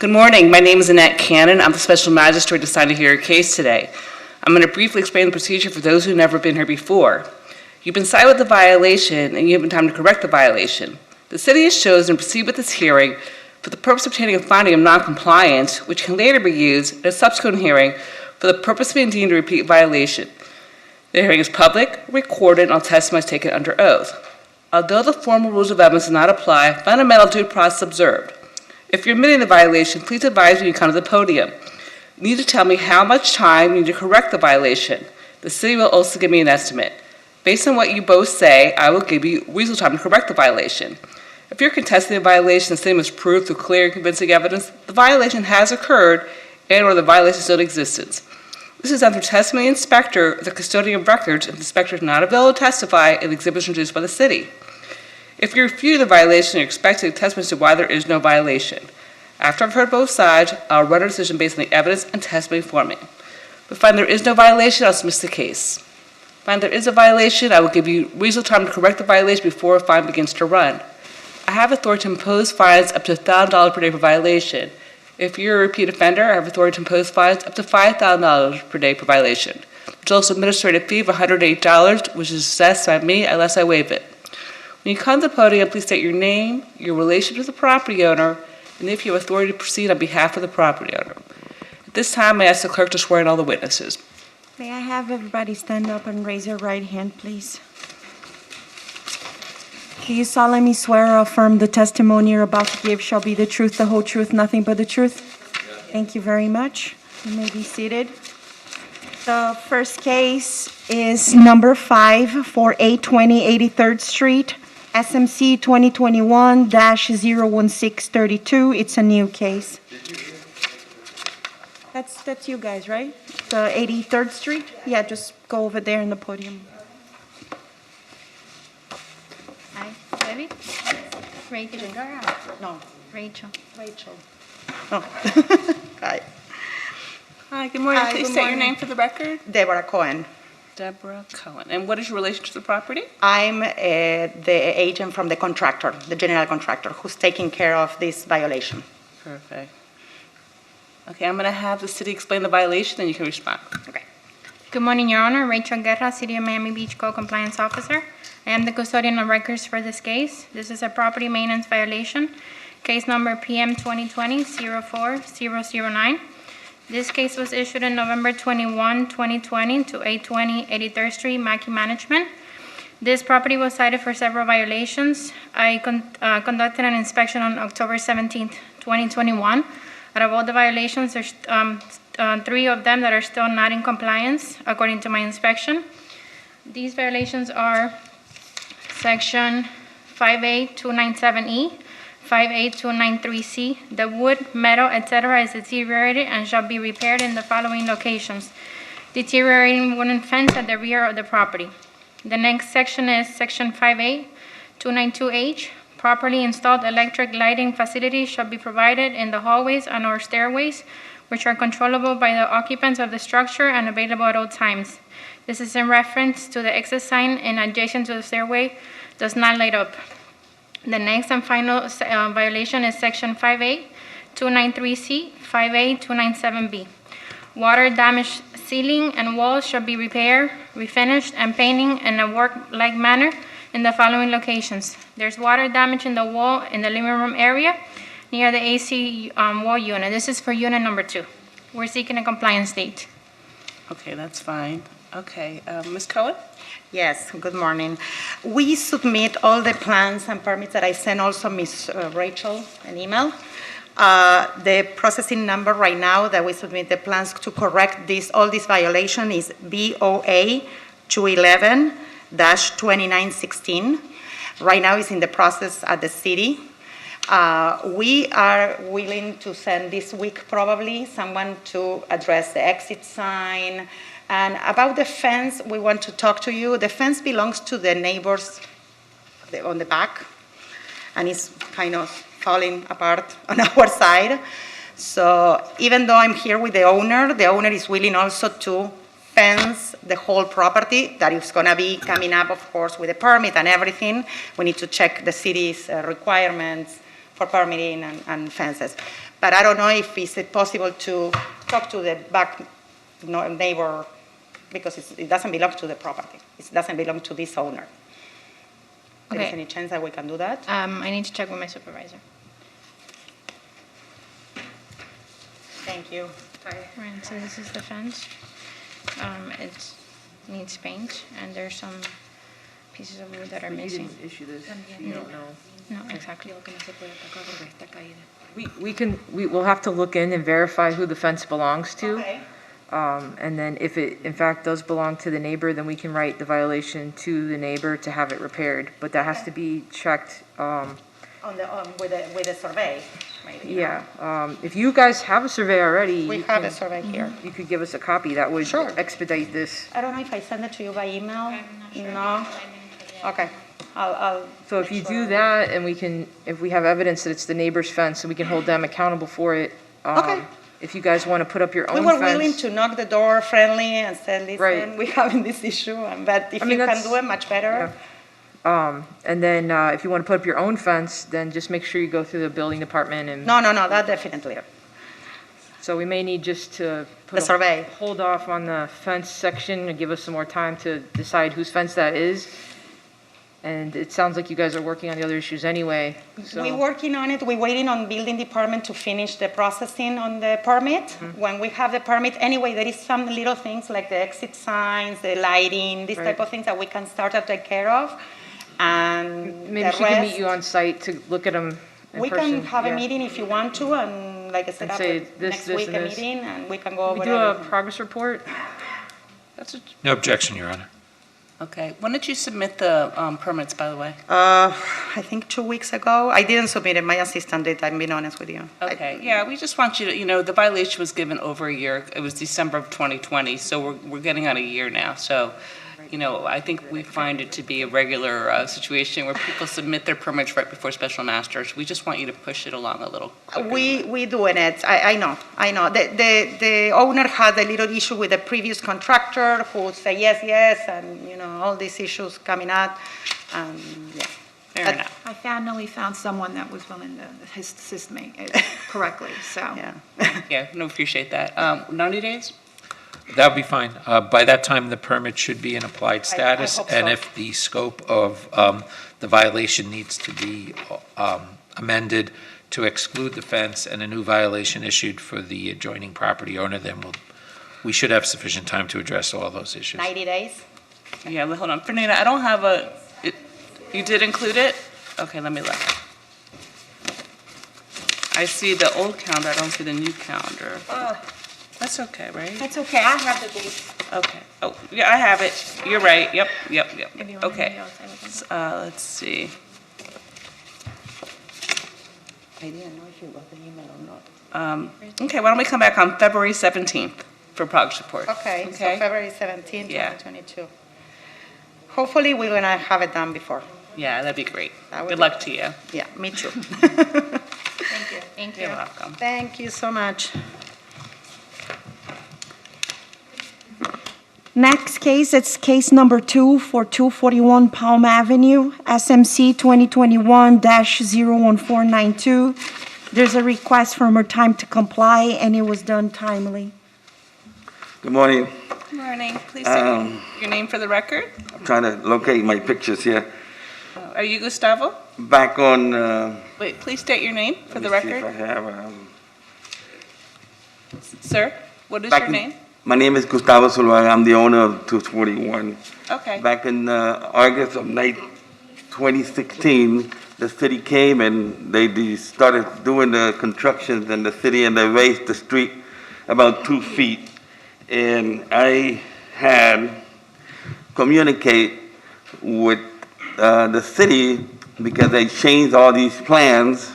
Good morning. My name is Annette Cannon. I'm the Special Magistrate assigned to hear your case today. I'm going to briefly explain the procedure for those who've never been here before. You've been cited with the violation, and you have been time to correct the violation. The city has chosen to proceed with this hearing for the purpose of obtaining a finding of noncompliance, which can later be used in a subsequent hearing for the purpose of being deemed a repeat violation. The hearing is public, recorded, and all testimony is taken under oath. Although the formal rules of evidence do not apply, fundamental due process observed. If you're admitting the violation, please advise when you come to the podium. You need to tell me how much time you need to correct the violation. The city will also give me an estimate. Based on what you both say, I will give you reasonable time to correct the violation. If you're contesting the violation, the city must prove through clear and convincing evidence the violation has occurred and or the violation is still in existence. This is done through testimony of the inspector, the custodian of records, if the inspector is not available to testify and the exhibit is introduced by the city. If you refute the violation, you're expected to testify as to why there is no violation. After I've heard both sides, I'll run a decision based on the evidence and testimony for me. If I find there is no violation, I'll dismiss the case. If I find there is a violation, I will give you reasonable time to correct the violation before a fine begins to run. I have authority to impose fines up to $1,000 per day per violation. If you're a repeat offender, I have authority to impose fines up to $5,000 per day per violation. There's also an administrative fee of $108, which is assessed by me unless I waive it. When you come to the podium, please state your name, your relationship to the property owner, and if you have authority to proceed on behalf of the property owner. At this time, I ask the clerk to swear in all the witnesses. May I have everybody stand up and raise your right hand, please? Do you solemnly swear or affirm the testimony you're about to give shall be the truth, the whole truth, nothing but the truth? Thank you very much. You may be seated. The first case is number 5 for 820 83rd Street, SMC 2021-01632. It's a new case. That's you guys, right? The 83rd Street? Yeah, just go over there in the podium. Hi, Debbie? Rachel. No, Rachel. Oh. Hi. Hi, good morning. Hi, Please good state your morning. name for the record. Deborah Cohen. Deborah Cohen. And what is your relation to the property? I'm the agent from the contractor, the general contractor, who's taking care of this violation. Perfect. Okay, I'm going to have the city explain the violation, and you can respond. Okay. Good morning, Your Honor. Rachel Guerra, City of Miami Beach Co-Compliance Officer. I am the custodian of records for this case. This is a property maintenance violation, case number PM 2020-04009. This case was issued on November 21, 2020 to 820 83rd Street, Mackey Management. This property was cited for several violations. I conducted an inspection on October 17, 2021. Out of all the violations, there's 3 of them that are still not in compliance, according to my inspection. These violations are Section 58297E, 58293C. The wood, metal, etc. is deteriorated and shall be repaired in the following locations. Deteriorating wooden fence at the rear of the property. The next section is Section 58292H. Properly installed electric lighting facilities shall be provided in the hallways and or stairways, which are controllable by the occupants of the structure and available at all times. This is in reference to the exit sign in adjacent to the stairway does not light up. The next and final violation is Section 58293C, 58297B. Water damaged ceiling and walls shall be repaired, refinished, and painting in a work-like manner in the following locations. There's water damage in the wall in the living room area near the AC wall unit. This is for unit number 2. We're seeking a compliance date. Okay, that's fine. Okay, Ms. Cohen? Yes, good morning. We submit all the plans and permits that I sent also Ms. Rachel an email. The processing number right now that we submit the plans to correct all this violation is BOA 211-2916. Right now it's in the process at the city. We are willing to send this week probably someone to address the exit sign. And about the fence, we want to talk to you. The fence belongs to the neighbors on the back, and it's kind of falling apart on our side. So even though I'm here with the owner is willing also to fence the whole property that is going to be coming up, of course, with a permit and everything. We need to check the city's requirements for permitting and fences. But I don't know if it's possible to talk to the back neighbor, because it doesn't belong to the property. It doesn't belong to this owner. There is Okay. any chance that we can do that? I need to check with my supervisor. Thank you. Right, so this is the fence. It needs paint, and there's some pieces of wood that are missing. issue this, you don't know. No, exactly. We'll have to look in and verify who the fence belongs to. Okay. And then if it, in fact, does belong to the neighbor, then we can write the violation to the neighbor to have it repaired. But that has to be checked, With the survey, maybe. yeah. If you guys have a survey already, We you have a can- survey here. you could give us a copy. That would Sure. expedite this. I don't know if I send it to you by email. I'm not sure. No? Okay. I'll. So if make you sure. do that, and if we have evidence that it's the neighbor's fence, and we can hold them accountable for it. Okay. If you guys want to put up your We own were willing fence. to knock the door friendly and say, listen, Right. we're having this issue, but if I mean, you can that's- do it, much better. And then, if you want to put up your own fence, then just make sure you go through the building department and. No, that definitely. So we may need just to put The survey. hold off on the fence section and give us some more time to decide whose fence that is. And it sounds like you guys are working on the other issues anyway, so. We're working on it. We're waiting on building department to finish the processing on the permit. Mm-hmm. When we have the permit, anyway, there is some little things like the exit signs, the lighting, this Right. type of things that we can start to take care of. And Maybe the she can meet rest- you on site to look at them in We person. can have a yeah. meeting if you want to, and like I said, And say after this, next this, week and a this. meeting, and we can go over We do a everything. progress report. That's a- No objection, Your Honor. Okay, when did you submit the permits, by the way? I think 2 weeks ago. I didn't submit it. My assistant did, I'm being honest with you. Okay, yeah, we just want you to, the violation was given over a year. It was December of 2020, so we're getting on a year now. So, I think we find it to be a regular situation where people submit their permits right before special masters. We just want you to push it along a little quicker. We doing it. I know. The owner had a little issue with the previous contractor who said yes, and, all these issues coming out, and, yeah. Fair enough. I finally found someone that was willing to assist me correctly, so. Yeah. Yeah, no, appreciate that. 90 days? That would be fine. By that time, the permit should be in applied status. hope And so. if the scope of the violation needs to be amended to exclude the fence and a new violation issued for the adjoining property owner, then we should have sufficient time to address all those issues. 90 days? Yeah, well, hold on. Fernanda, I don't have you did include it? Okay, let me look. I see the old calendar, I don't see the new calendar. That's okay, right? It's okay, I have the dates. Okay. Oh, yeah, I have it. You're right. Yep. If you want Okay. me to, I'll say we can do. Let's see. I didn't know if you got the email or not. Okay, why don't we come back on February 17th for progress report? Okay, so Okay? February 17, Yeah. 2022. Hopefully, we're gonna have it done before. Yeah, that'd be great. That would Good be luck to you. Yeah, me too. Thank you. Thank you. You're welcome. Thank you so much. Next case, it's case number 2 for 241 Palm Avenue, SMC 2021-01492. There's a request for more time to comply, and it was done timely. Good morning. Good morning. Please state your name for the record. I'm trying to locate my pictures here. Are you Gustavo? Back on, Wait, please state your name for let the me see if I record. have, Sir, what is back your in- name? My name is Gustavo Zuluaga. I'm the owner of 241. Okay. Back in August of 2016, the city came and they started doing the constructions in the city, and they raised the street about 2 feet. And I had communicate with the city because they changed all these plans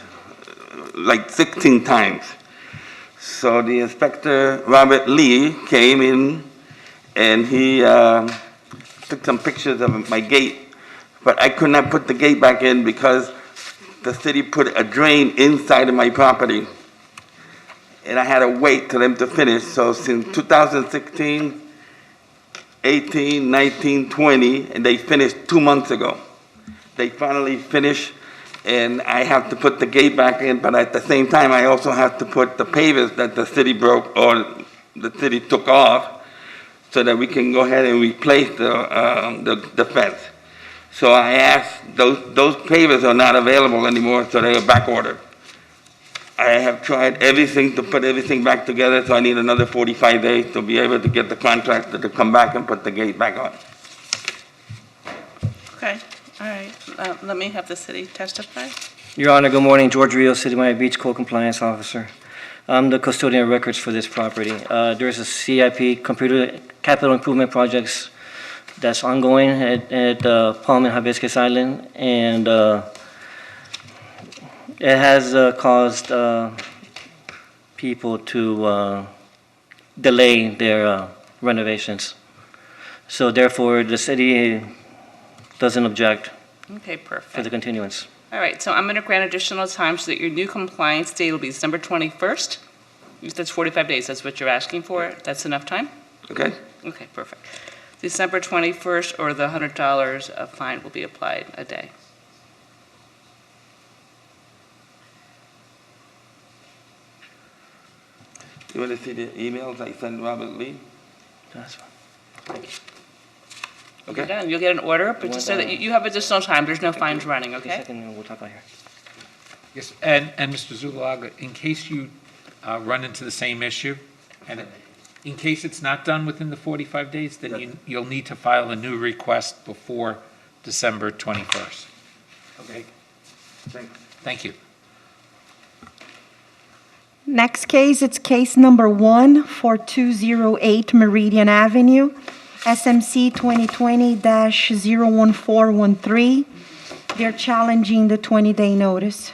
like 16 times. So the inspector, Robert Lee, came in and he took some pictures of my gate, but I could not put the gate back in because the city put a drain inside of my property. And I had to wait till them to finish. So since 2016, 18, 19, 20, and they finished 2 months ago. They finally finished, and I have to put the gate back in, but at the same time, I also have to put the pavers that the city broke or the city took off so that we can go ahead and replace the fence. So I asked, those pavers are not available anymore, so they are back ordered. I have tried everything to put everything back together, so I need another 45 days to be able to get the contractor to come back and put the gate back on. Okay, all right. Let me have the city testify. Your Honor, good morning. George Rios, City Miami Beach Code Compliance Officer. I'm the custodian of records for this property. There's a CIP, Computer Capital Improvement Projects, that's ongoing at Palm and Hibiscus Island, and it has caused people to delay their renovations. So therefore, the city doesn't object Okay, for the perfect. continuance. All right, so I'm going to grant additional time so that your new compliance date will be December 21st. That's 45 days, that's what you're asking for. That's enough time? Okay? Okay, perfect. December 21st, or the $100 of fine will be applied a day. You want to see the emails I sent Robert Lee? That's fine. You're Okay? done, you'll get an order, but just so that you have additional time, there's no fines running, Just a okay? second, we'll talk out here. Yes, and Mr. Zulaga, in case you run into the same issue, and in case it's not done within the 45 days, then you'll need to file a new request before December 21st. Okay? Thanks. Thank you. Next case, it's case number 14208 Meridian Avenue, SMC 2020-01413. They're challenging the 20-day notice.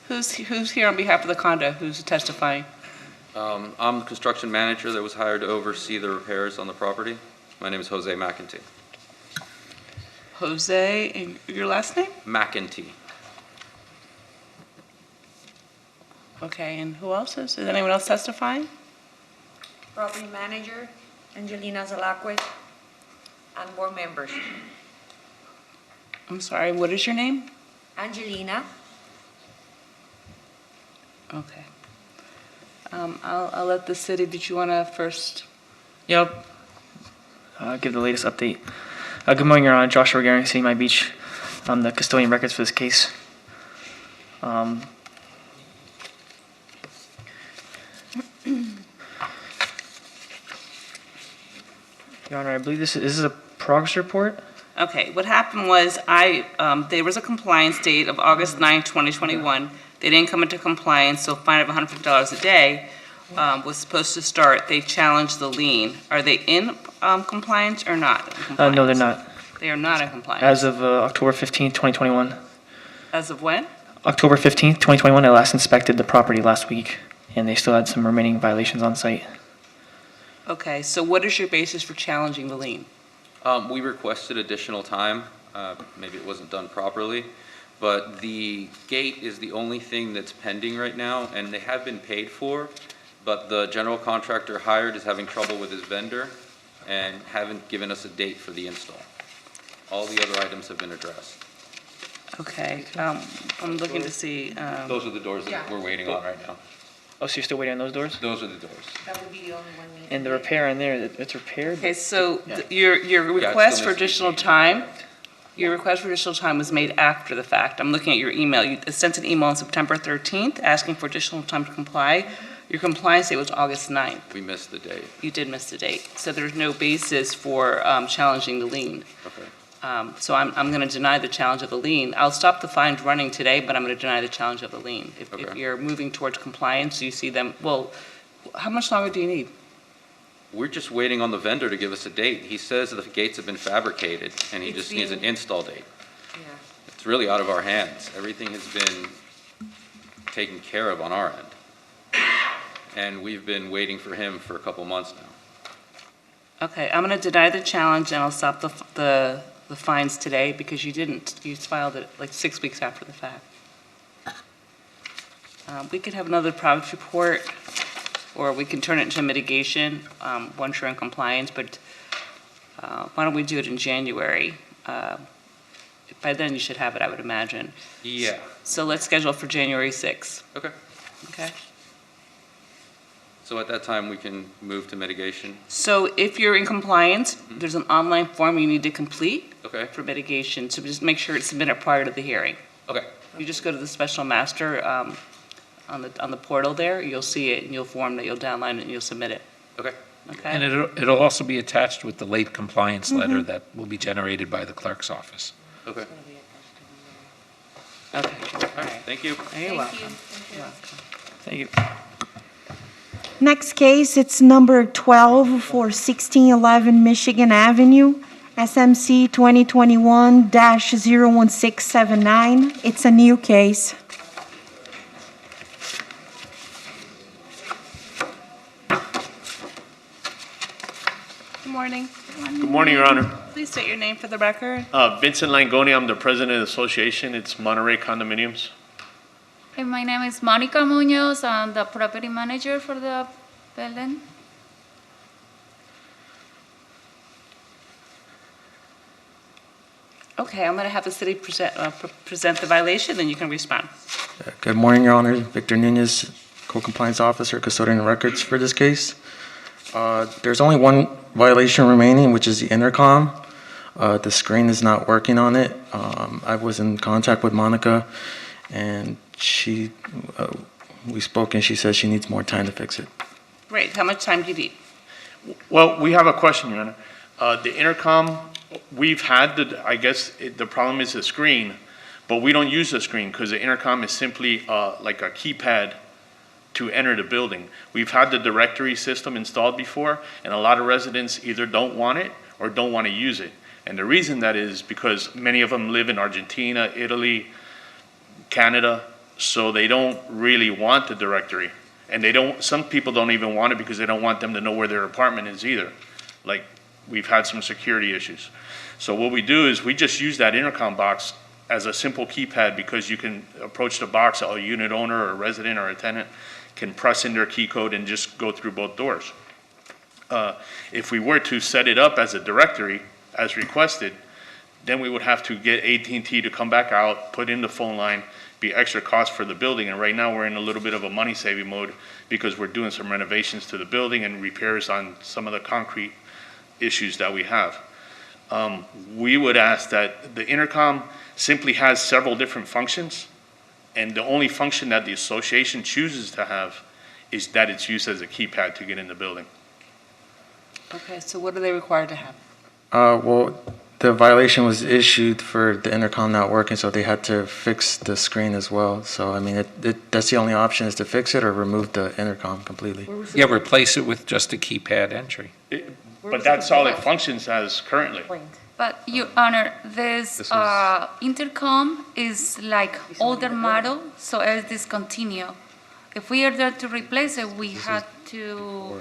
Who's here on behalf of the condo? Who's testifying? I'm the construction manager that was hired to oversee the repairs on the property. My name is Jose McEntee. Jose, and your last name? McEntee. Okay, and who else is anyone else testifying? Property manager, Angelina Zalakwe, and board members. I'm sorry, what is your name? Angelina, Okay. I'll let the city, did you want to first? Yep. Give the latest update. Good morning, Your Honor. Joshua Gehring, City Miami Beach. I'm the custodian records for this case. Your Honor, I believe this is a progress report. Okay, what happened was there was a compliance date of August 9, 2021. They didn't come into compliance, so a fine of $150 a day was supposed to start. They challenged the lien. Are they in compliance or not? No, they're not. They are not in compliance. As of October 15th, 2021. As of when? October 15th, 2021, I last inspected the property last week, and they still had some remaining violations on site. Okay, so what is your basis for challenging the lien? We requested additional time. Maybe it wasn't done properly, but the gate is the only thing that's pending right now, and they have been paid for, but the general contractor hired is having trouble with his vendor and haven't given us a date for the install. All the other items have been addressed. Okay, I'm looking to see, Those are the doors that we're waiting on right now. Oh, so you're still waiting on those doors? Those are the doors. that would be the only one needed. And the repair in there, it's repaired? okay, so your request for additional time, was made after the fact. I'm looking at your email. You sent an email on September 13th asking for additional time to comply. Your compliance date was August 9th. We missed the date. You did miss the date. So there's no basis for challenging the lien. Okay. So I'm going to deny the challenge of the lien. I'll stop the fines running today, but I'm going to deny the challenge of the lien. If Okay. you're moving towards compliance, you see them, well, how much longer do you need? We're just waiting on the vendor to give us a date. He says the gates have been fabricated, and he just needs an install date. Yeah. It's really out of our hands. Everything has been taken care of on our end. And we've been waiting for him for a couple months now. Okay, I'm going to deny the challenge, and I'll stop the fines today because you didn't. You filed it like 6 weeks after the fact. We could have another progress report, or we can turn it into mitigation, once you're in compliance, but why don't we do it in January? By then, you should have it, I would imagine. Yeah. So let's schedule for January 6th, Okay. okay? So at that time, we can move to mitigation? So if you're in compliance, there's an online form you need to complete Okay. for mitigation, so just make sure it's submitted prior to the hearing. Okay. You just go to the special master on the portal there, you'll see it, and you'll form that, you'll download it, and you'll submit it, Okay. And okay? it'll also be attached with the late compliance letter that will be generated by the clerk's office. Okay. Okay, All right. Thank you. you're welcome. Thank you. Next case, it's number 12 for 1611 Michigan Avenue, SMC 2021-01679. It's a new case. Good morning. Good morning, Your Honor. Please state your name for the record. Vincent Langoni, I'm the president of the association. It's Monterey Condominiums. Hey, my name is Monica Munoz. I'm the property manager for the building. Okay, I'm going to have the city present the violation, then you can respond. Good morning, Your Honor. Victor Nunez, Co-Compliance Officer, Custodian of Records for this case. There's only one violation remaining, which is the intercom. The screen is not working on it. I was in contact with Monica, and we spoke, and she said she needs more time to fix it. Great, how much time do you need? Well, we have a question, Your Honor. The intercom, we've had the problem is the screen, but we don't use the screen because the intercom is simply like a keypad to enter the building. We've had the directory system installed before, and a lot of residents either don't want it or don't want to use it. And the reason that is because many of them live in Argentina, Italy, Canada, so they don't really want the directory. And some people don't even want it because they don't want them to know where their apartment is either. Like, we've had some security issues. So what we do is we just use that intercom box as a simple keypad because you can approach the box, a unit owner or a resident or a tenant can press in their key code and just go through both doors. If we were to set it up as a directory, as requested, then we would have to get AT&T to come back out, put in the phone line, be extra cost for the building. And right now we're in a little bit of a money saving mode because we're doing some renovations to the building and repairs on some of the concrete issues that we have. We would ask that the intercom simply has several different functions, and the only function that the association chooses to have is that it's used as a keypad to get in the building. Okay, so what are they required to have? Well, the violation was issued for the intercom not working, so they had to fix the screen as well. So, I mean, that's the only option is to fix it or remove the intercom completely. Yeah, replace it with just a keypad entry. But that's all it functions as currently. But Your Honor, this intercom is like older model, so it's discontinued. If we are there to replace it, we had to.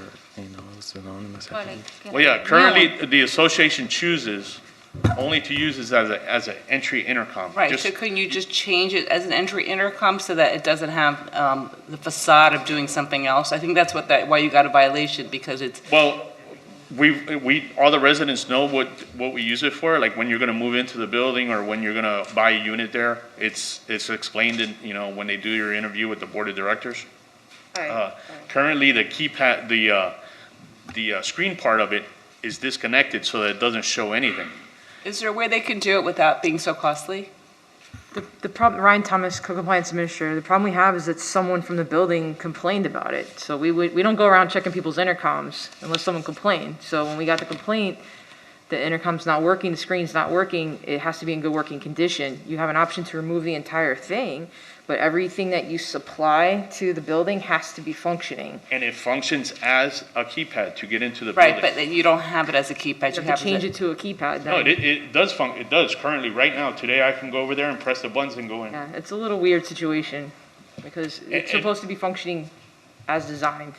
Well, yeah, currently the association chooses only to use this as an entry intercom. Right, so couldn't you just change it as an entry intercom so that it doesn't have the facade of doing something else? I think that's why you got a violation, because it's. Well, all the residents know what we use it for. Like when you're going to move into the building or when you're going to buy a unit there, it's explained in, when they do your interview with the board of directors. Currently, the keypad, the screen part of it is disconnected so that it doesn't show anything. Is there a way they can do it without being so costly? The problem, Ryan Thomas, co-compliance administrator, the problem we have is that someone from the building complained about it. So we don't go around checking people's intercoms unless someone complained. So when we got the complaint, the intercom's not working, the screen's not working, it has to be in good working condition. You have an option to remove the entire thing, but everything that you supply to the building has to be functioning. And it functions as a keypad to get into the building. Right, but you don't have it as a keypad. You have to change it to a keypad then. No, it does currently. Right now, today I can go over there and press the buttons and go in. Yeah, it's a little weird situation because it's supposed to be functioning as designed.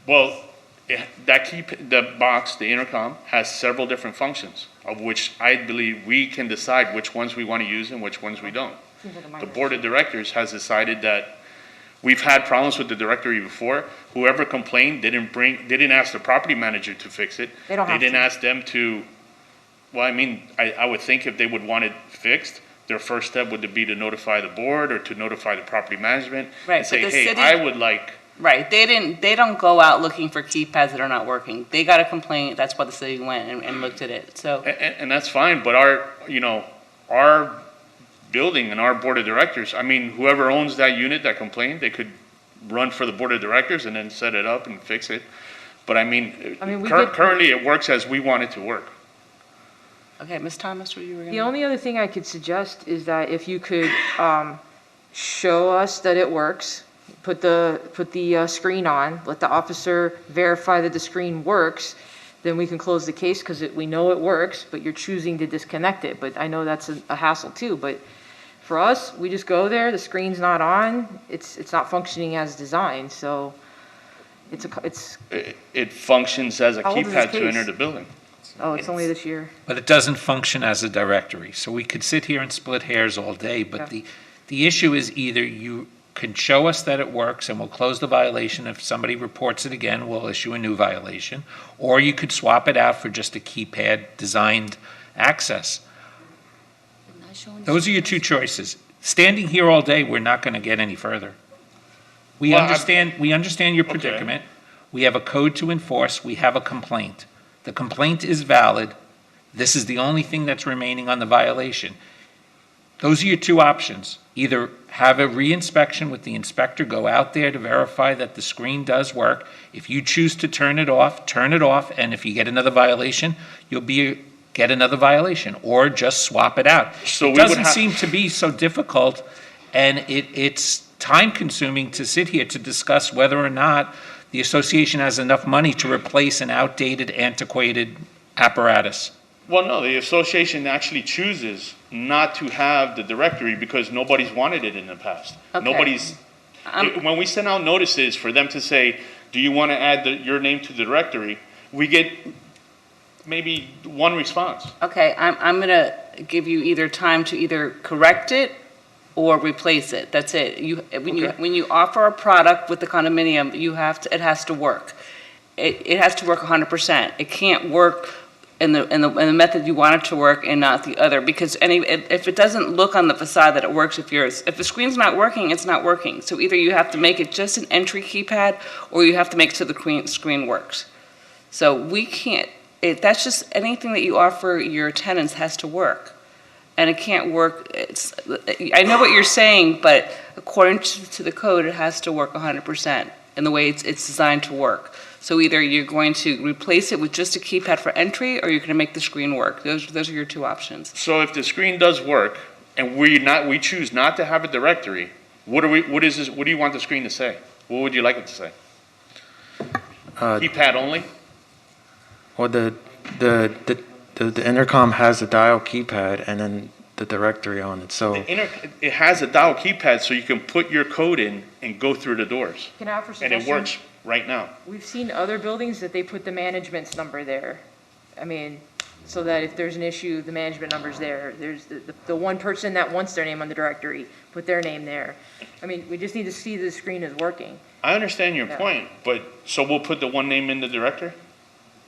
Well, the box, the intercom, has several different functions, of which I believe we can decide which ones we want to use and which ones we don't. The board of directors has decided that We've had problems with the directory before. Whoever complained didn't ask the property manager to fix it. They don't have didn't to. ask them to, well, I mean, I would think if they would want it fixed, their first step would be to notify the board or to notify the property management. Right, And say, but the hey, city- I would like, Right, they don't go out looking for keypads that are not working. They got a complaint, that's why the city went and looked at it, so. and that's fine, but our building and our board of directors, I mean, whoever owns that unit that complained, they could run for the board of directors and then set it up and fix it. But I mean, we did- currently it works as we want it to work. Okay, Ms. Thomas, what you were gonna? The only other thing I could suggest is that if you could show us that it works, put the screen on, let the officer verify that the screen works, then we can close the case because we know it works, but you're choosing to disconnect it. But I know that's a hassle too. But for us, we just go there, the screen's not on, it's not functioning as designed, so It functions as a How old is this keypad to case? enter the building. oh, it's only this year. But it doesn't function as a directory. So we could sit here and split hairs all day, but the issue is either you can show us that it works and we'll close the violation. If somebody reports it again, we'll issue a new violation. Or you could swap it out for just a keypad designed access. Those are your two choices. Standing here all day, we're not going to get any further. We understand your predicament. We have a code to enforce. We have a complaint. The complaint is valid. This is the only thing that's remaining on the violation. Those are your two options. Either have a reinspection with the inspector, go out there to verify that the screen does work. If you choose to turn it off, and if you get another violation, get another violation, or just swap it out. So It doesn't seem to be so difficult, and it's time-consuming to sit here to discuss whether or not the association has enough money to replace an outdated, antiquated apparatus. Well, no, the association actually chooses not to have the directory because nobody's wanted it in the past. Okay. When we send out notices for them to say, do you want to add your name to the directory, we get maybe one response. Okay, I'm gonna give you either time to either correct it or replace it. That's it. When you offer a product with the condominium, it has to work. It has to work 100%. It can't work in the method you want it to work and not the other, because if it doesn't look on the facade that it works, if the screen's not working, it's not working. So either you have to make it just an entry keypad or you have to make it so the screen works. So we can't, that's just anything that you offer your tenants has to work. And it can't work, I know what you're saying, but according to the code, it has to work 100% in the way it's designed to work. So either you're going to replace it with just a keypad for entry, or you're going to make the screen work. Those are your two options. So if the screen does work and we choose not to have a directory, what do you want the screen to say? What would you like it to say? Keypad only? Well, the intercom has a dial keypad and then the directory on it, so. It has a dial keypad so you can put your code in and go through the doors. Can I offer a And suggestion? it works right now. We've seen other buildings that they put the management's number there. I mean, so that if there's an issue, the management number's there. There's the one person that wants their name on the directory, put their name there. I mean, we just need to see the screen is working. I understand your Yeah. point, but, so we'll put the one name in the director?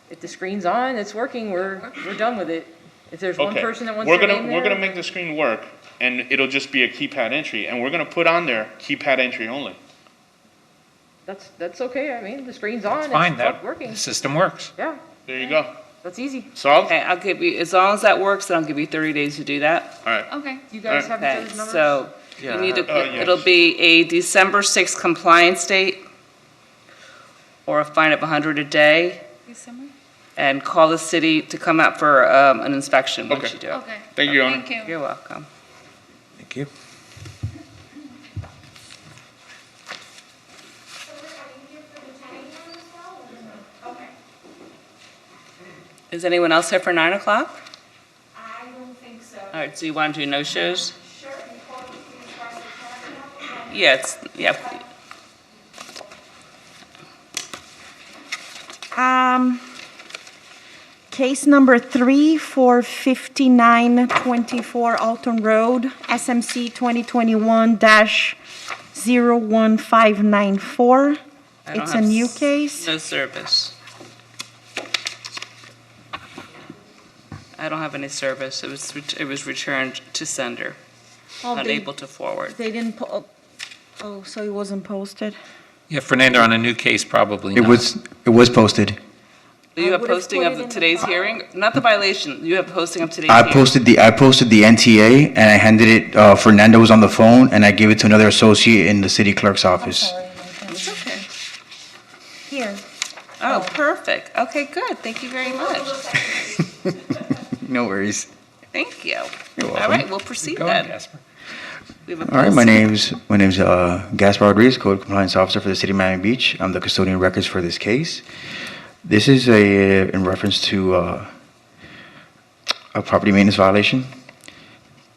If the screen's on, it's working, we're done with it. If there's one Okay. person that wants We're their gonna name We're gonna there, make the screen work, and it'll just be a keypad entry, and we're gonna put on there keypad entry only. that's okay. I mean, the screen's on, Fine, it's working. the system works. Yeah, There you go. that's easy. Solved? Okay, I'll give you, as long as that works, then I'll give you 30 days to do that. All right. Okay. You guys have each Okay, other's numbers? so Yeah, you need yes. to, it'll be a December 6th compliance date or a fine of 100 a day, December? and call the city to come out for an inspection once Okay. you do it. Okay. Thank you, Your Honor. Thank you. You're welcome. Thank you. Is anyone else here for 9 o'clock? I don't think so. All right, so you want to do no-shows? Yeah, Case number 345924 Alton Road, SMC 2021-6 -01594. I don't It's a have new s- case. No service. I don't have any service. It was returned to sender, Oh, they- unable to forward. They didn't, oh, so it wasn't posted? Yeah, Fernando, on a new case, probably It not. was posted. You have would've posting put of it in the today's file. hearing? Not the violation, you have posting of today's I hearing. posted the NTA and I handed it, Fernando was on the phone and I gave it to another associate in the city clerk's office. It's okay. Here. Oh, perfect. Okay, good. Thank you very much. No worries. Thank you. You're All welcome. right, we'll proceed Go ahead, then. Casper. We have a All right, my posting- name's Gaspar Rodriguez, Code Compliance Officer for the City of Miami Beach. I'm the custodian of records for this case. This is in reference to a property maintenance violation.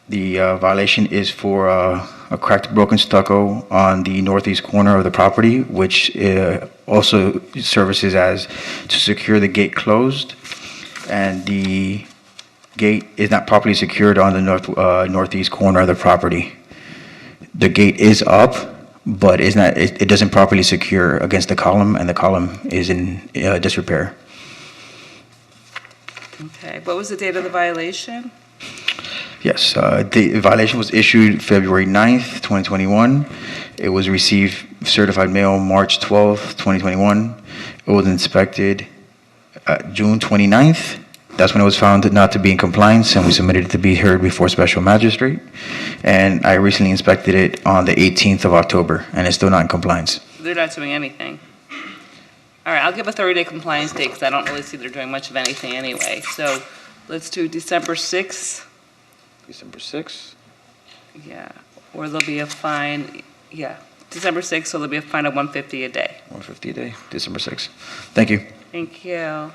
The violation is for a cracked broken stucco on the northeast corner of the property, which also services as to secure the gate closed. And the gate is not properly secured on the northeast corner of the property. The gate is up, but it doesn't properly secure against the column, and the column is in disrepair. Okay, what was the date of the violation? Yes, the violation was issued February 9th, 2021. It was received certified mail March 12th, 2021. It was inspected June 29th. That's when it was found not to be in compliance, and we submitted it to be heard before special magistrate. And I recently inspected it on the 18th of October, and it's still not in compliance. They're not doing anything. All right, I'll give a 30-day compliance date because I don't really see they're doing much of anything anyway. So let's do December 6th. December 6th? Yeah, or there'll be a fine, yeah, December 6th, so there'll be a fine of $150 a day. $150 a day, December 6th. Thank you. Thank you.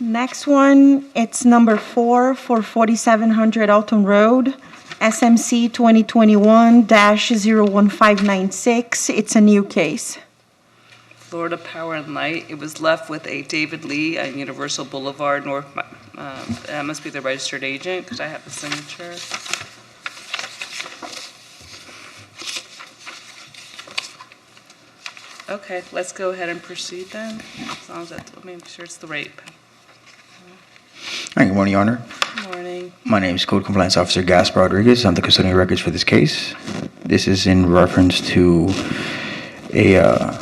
Next one, it's number 4 for 4700 Alton Road, SMC 2021-01596. It's a new case. Florida Power and Light, it was left with a David Lee on Universal Boulevard, North, that must be the registered agent, because I have the signature. Okay, let's go ahead and proceed then, as long as that's, let me make sure it's the right. All right, good morning, Your Honor. Good morning. My name is Code Compliance Officer Gaspar Rodriguez. I'm the custodian of records for this case. This is in reference to a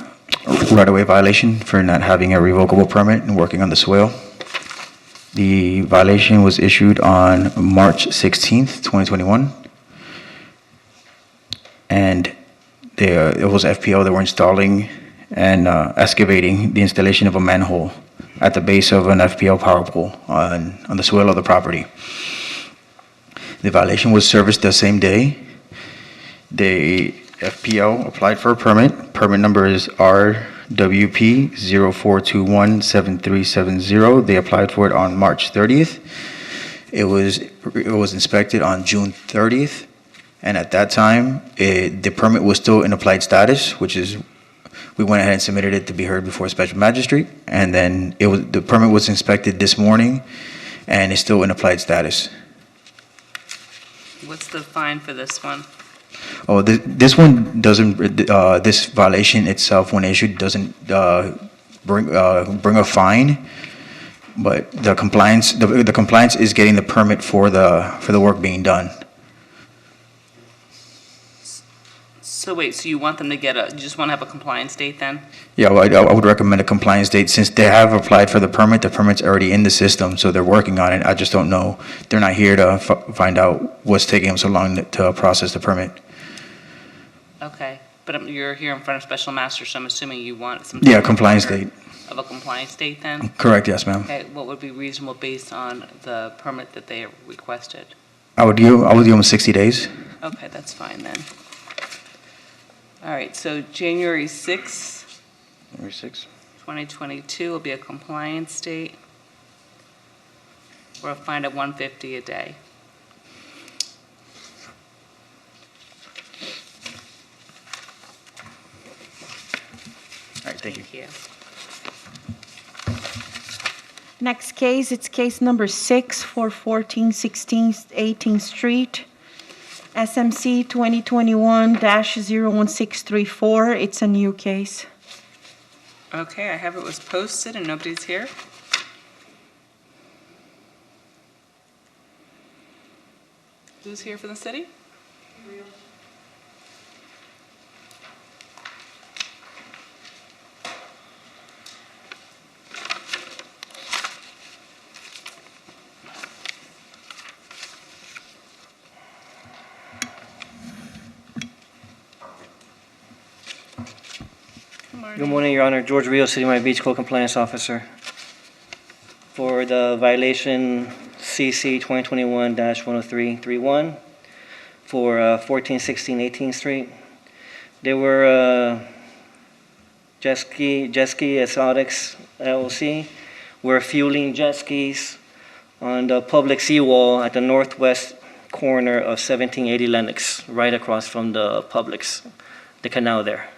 right-of-way violation for not having a revocable permit and working on the swale. The violation was issued on March 16th, 2021. And it was FPL that were installing and excavating the installation of a manhole at the base of an FPL power pole on the swale of the property. The violation was serviced the same day. The FPL applied for a permit. Permit number is RWP 04217370. They applied for it on March 30th. It was inspected on June 30th. And at that time, the permit was still in applied status, which is, we went ahead and submitted it to be heard before a special magistrate. And then the permit was inspected this morning, and it's still in applied status. What's the fine for this one? Oh, this one doesn't, this violation itself, when issued, doesn't bring a fine, but the compliance is getting the permit for the work being done. So wait, so you want them to you just want to have a compliance date then? Yeah, well, I would recommend a compliance date. Since they have applied for the permit's already in the system, so they're working on it. I just don't know, they're not here to find out what's taking them so long to process the permit. Okay, but you're here in front of special master, so I'm assuming you want some. Yeah, compliance date. Of a compliance date then? Correct, yes, ma'am. Okay, what would be reasonable based on the permit that they requested? I would give them 60 days. Okay, that's fine then. All right, so January 6th, January 6th. 2022 will be a compliance date for a fine of $150 a day. All right, thank you. Thank you. Next case, it's case number 6 for 1416 18th Street, SMC 2021-01634. It's a new case. Okay, I have it was posted and nobody's here. Who's here for the city? Good morning, Your Honor. George Rios, City Miami Beach Code Compliance Officer. For the violation CC 2021-10331 for 1416 18th Street. There were jet ski Exotics LLC were fueling jet skis on the public seawall at the northwest corner of 1780 Lenox, right across from the Publix, the canal there.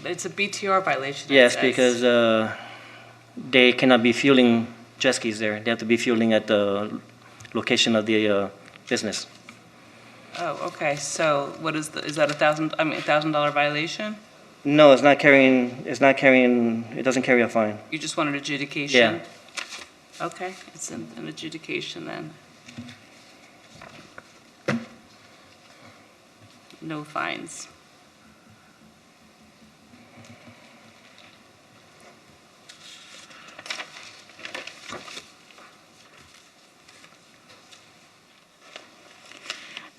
It's a BTR violation. Yes, because they cannot be fueling jet skis there. They have to be fueling at the location of the business. Oh, okay, so what is is that $1,000 violation? No, it doesn't carry a fine. You just want an adjudication? Yeah. Okay, it's an adjudication then. No fines.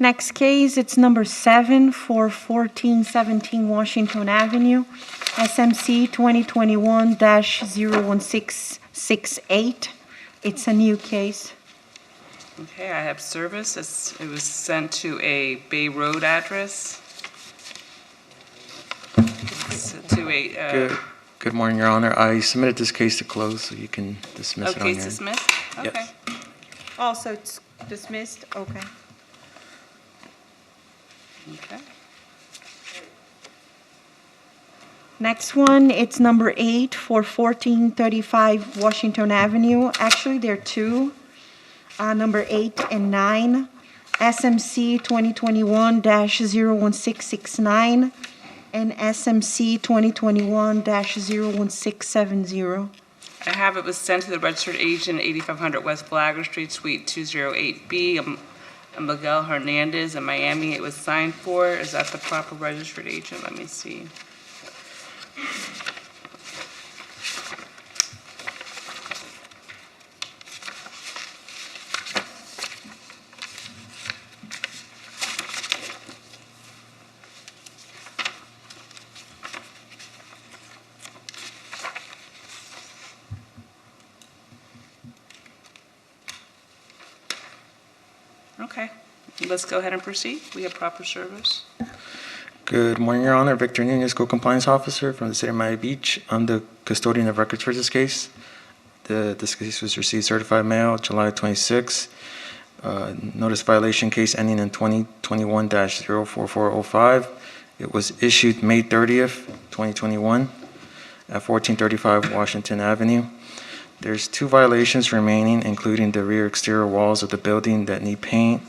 Next case, it's number 7 for 1417 Washington Avenue, SMC 2021-01668. It's a new case. Okay, I have service. It was sent to a Bay Road address. Good morning, Your Honor. I submitted this case to close, so you can dismiss it on your case end. dismissed? Okay. Yes. Also, it's dismissed? Okay. Okay. Next one, it's number 8 for 1435 Washington Avenue. Actually, there are two, number 8 and 9, SMC 2021-01669 and SMC 2021-01670. I have it was sent to the registered agent, 8500 West Flagler Street, Suite 208B, Miguel Hernandez in Miami. It was signed for. Is that the proper registered agent? Let me see. Okay, let's go ahead and proceed. We have proper service. Good morning, Your Honor. Victor Nunez, Co-Compliance Officer from the City of Miami Beach. I'm the custodian of records for this case. This case was received certified mail July 26. Notice violation case ending in 2021-04405. It was issued May 30th, 2021 at 1435 Washington Avenue. There's 2 violations remaining, including the rear exterior walls of the building that need paint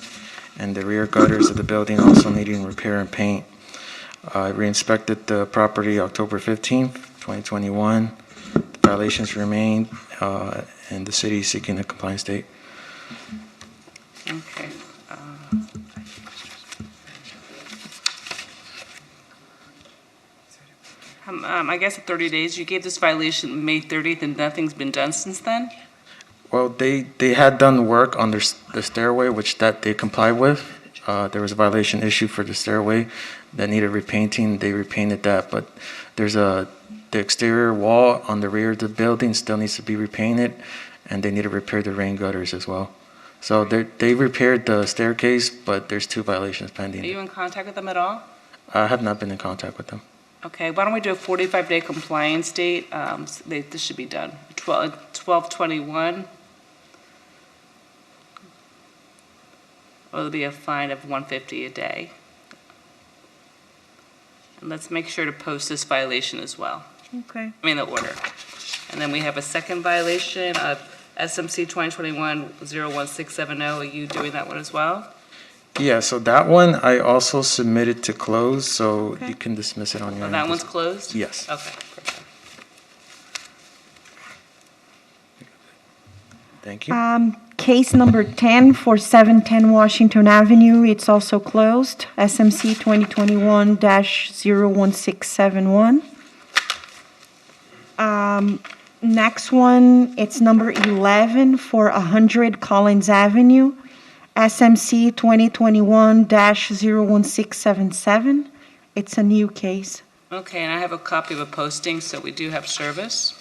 and the rear gutters of the building also needing repair and paint. I re-inspected the property October 15th, 2021. The violations remain, and the city is seeking a compliance date. Okay. I guess at 30 days, you gave this violation May 30th and nothing's been done since then? Well, they had done work on the stairway, which that they complied with. There was a violation issued for the stairway that needed repainting. They repainted that, but there's the exterior wall on the rear of the building still needs to be repainted, and they need to repair the rain gutters as well. So they repaired the staircase, but there's 2 violations Are pending. you in contact with them at all? I have not been in contact with them. Okay, why don't we do a 45-day compliance date? This should be done. 12/21. Or there'll be a fine of $150 a day. And let's make sure to post this violation as well. Okay. I mean, the order. And then we have a second violation of SMC 2021-01670. Are you doing that one as well? Yeah, so that one I also submitted to close, so Okay. you can dismiss it on your Oh, end. that one's closed? Yes. Okay, perfect. Thank you. Case number 10 for 710 Washington Avenue, it's also closed, SMC 2021-01671. Next one, it's number 11 for 100 Collins Avenue, SMC 2021-01677. It's a new case. Okay, and I have a copy of a posting, so we do have service.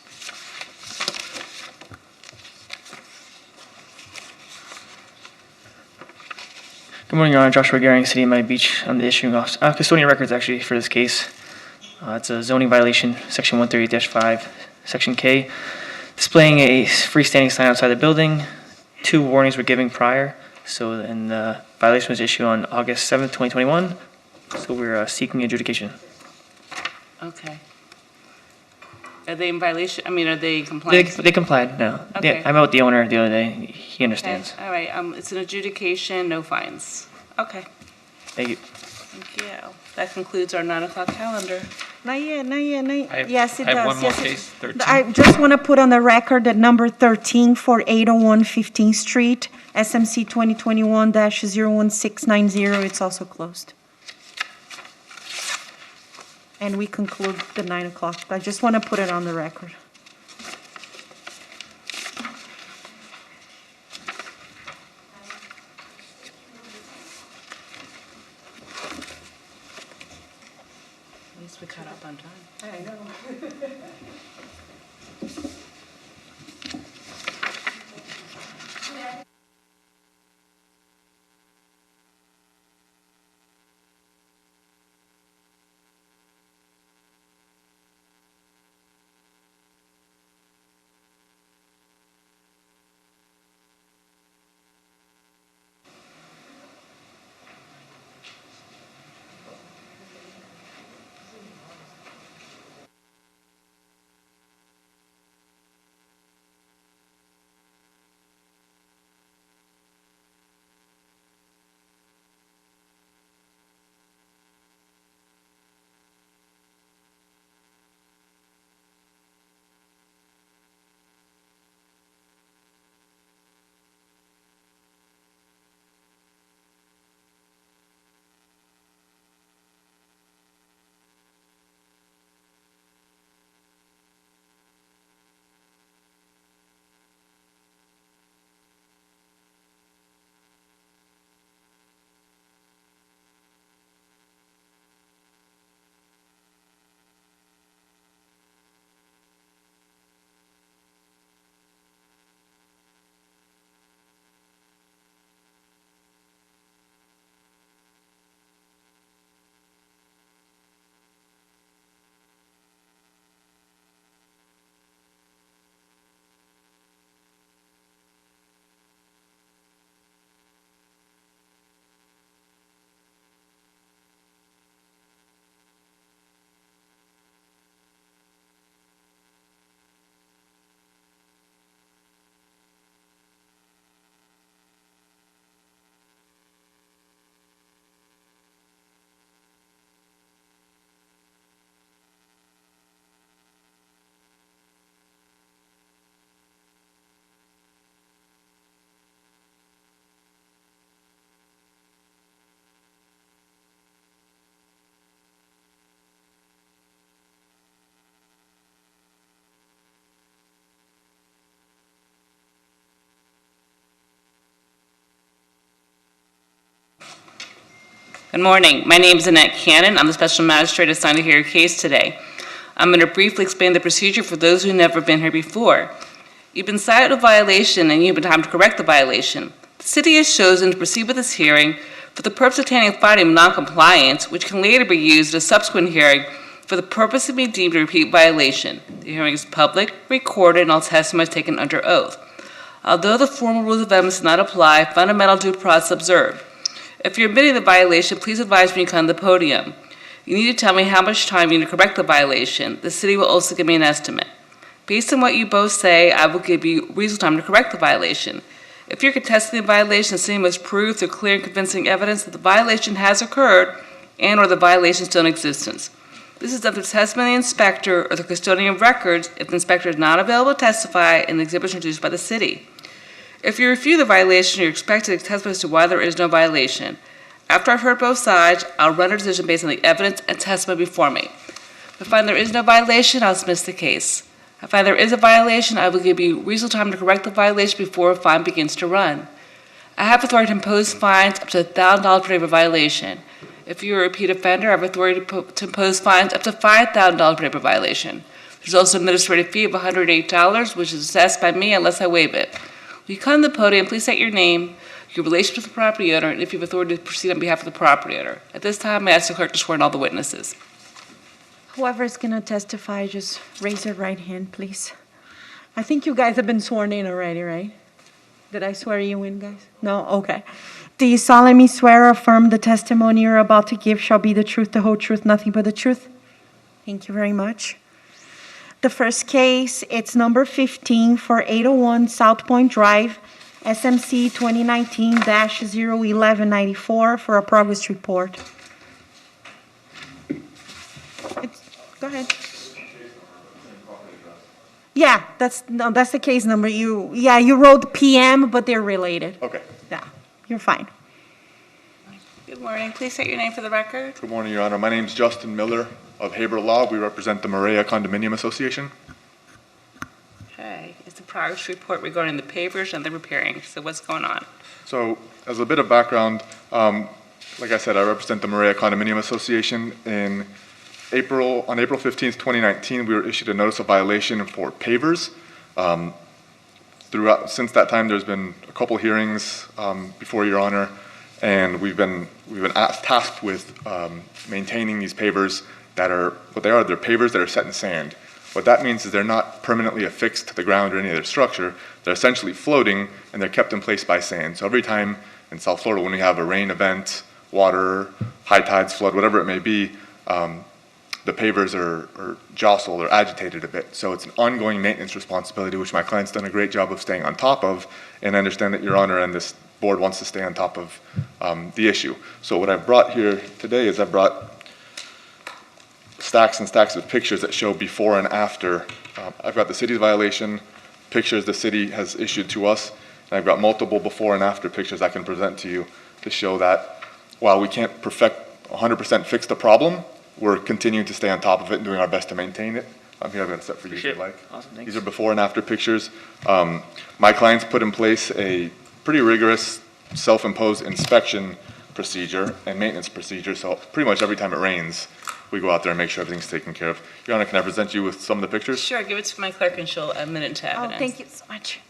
Good morning, Your Honor. Joshua Gehring, City of Miami Beach. I'm the issuing officer, custodian of records actually for this case. It's a zoning violation, section 138-5, section K, displaying a freestanding sign outside the building. 2 warnings were given prior, and the violation was issued on August 7th, 2021. So we're seeking adjudication. Okay. Are they in violation, are they compliant? They complied, no. Okay. Yeah, I met with the owner the other day. He understands. Okay, all right, it's an adjudication, no fines. Okay, Thank you. thank you. That concludes our 9 o'clock calendar. Not yet. Yes, it I does. have one more Yes, it- case, 13. I just want to put on the record that number 13 for 801 15th Street, SMC 2021-01690, it's also closed. And we conclude the 9 o'clock. I just want to put it on the record. At least we caught up on time. I know. Good morning. My name is Annette Cannon. I'm the special magistrate assigned to hear your case today. I'm going to briefly explain the procedure for those who've never been here before. You've been cited a violation and you've been time to correct the violation. The city has chosen to proceed with this hearing for the purpose of obtaining a finding of noncompliance, which can later be used at a subsequent hearing for the purpose of being deemed a repeat violation. The hearing is public, recorded, and all testimony is taken under oath. Although the formal rules of evidence do not apply, fundamental due process observed. If you're admitting the violation, please advise when you come to the podium. You need to tell me how much time you need to correct the violation. The city will also give me an estimate. Based on what you both say, I will give you reasonable time to correct the violation. If you're contesting the violation, the city must prove through clear and convincing evidence that the violation has occurred and or the violation is still in existence. This is done through testimony of the inspector or the custodian of records if the inspector is not available to testify and the exhibit is introduced by the city. If you refute the violation, you're expected to testify as to why there is no violation. After I've heard both sides, I'll render a decision based on the evidence and testimony before me. If I find there is no violation, I'll dismiss the case. If I find there is a violation, I will give you reasonable time to correct the violation before a fine begins to run. I have authority to impose fines up to $1,000 per day for violation. If you're a repeat offender, I have authority to impose fines up to $5,000 per day per violation. There's also an administrative fee of $108, which is assessed by me unless I waive it. When you come to the podium, please state your name, your relationship with the property owner, and if you have authority to proceed on behalf of the property owner. At this time, I ask the clerk to swear in all the witnesses. Whoever is going to testify, just raise your right hand, please. I think you guys have been sworn in already, right? Did I swear you in, guys? No? Okay. Do you solemnly swear or affirm the testimony you're about to give shall be the truth, the whole truth, nothing but the truth? Thank you very much. The first case, it's number 15 for 801 South Point Drive, SMC 2019-01194 for a progress report. Go ahead. Yeah, that's the case number. You wrote PM, but they're related. Okay. Yeah, you're fine. Good morning. Please state your name for the record. Good morning, Your Honor. My name is Justin Miller of Haber Law. We represent the Maria Condominium Association. Okay. It's a progress report regarding the pavers and the repairing. So what's going on? So, as a bit of background, like I said, I represent the Maria Condominium Association. On April 15th, 2019, we were issued a notice of violation for pavers. Since that time, there's been a couple hearings before Your Honor, and we've been tasked with maintaining these pavers that are what they are. They're pavers that are set in sand. What that means is they're not permanently affixed to the ground or any other structure. They're essentially floating, and they're kept in place by sand. So every time in South Florida, when we have a rain event, water, high tides, flood, whatever it may be, the pavers are jostled or agitated a bit. So it's an ongoing maintenance responsibility, which my client's done a great job of staying on top of, and I understand that Your Honor and this board wants to stay on top of the issue. So what I've brought here today is I've brought stacks and stacks of pictures that show before and after. I've got the city's violation, pictures the city has issued to us, and I've got multiple before and after pictures I can present to you to show that while we can't 100% fix the problem, we're continuing to stay on top of it and doing our best to maintain it. I'm here, I've got a set for you if you'd like. Awesome, thanks. These are before and after pictures. My clients put in place a pretty rigorous self-imposed inspection procedure and maintenance procedure, so pretty much every time it rains, we go out there and make sure everything's taken care of. Your Honor, can I present you with some of the pictures? Sure, give it to my clerk and she'll admit it to evidence. Oh, thank you so much.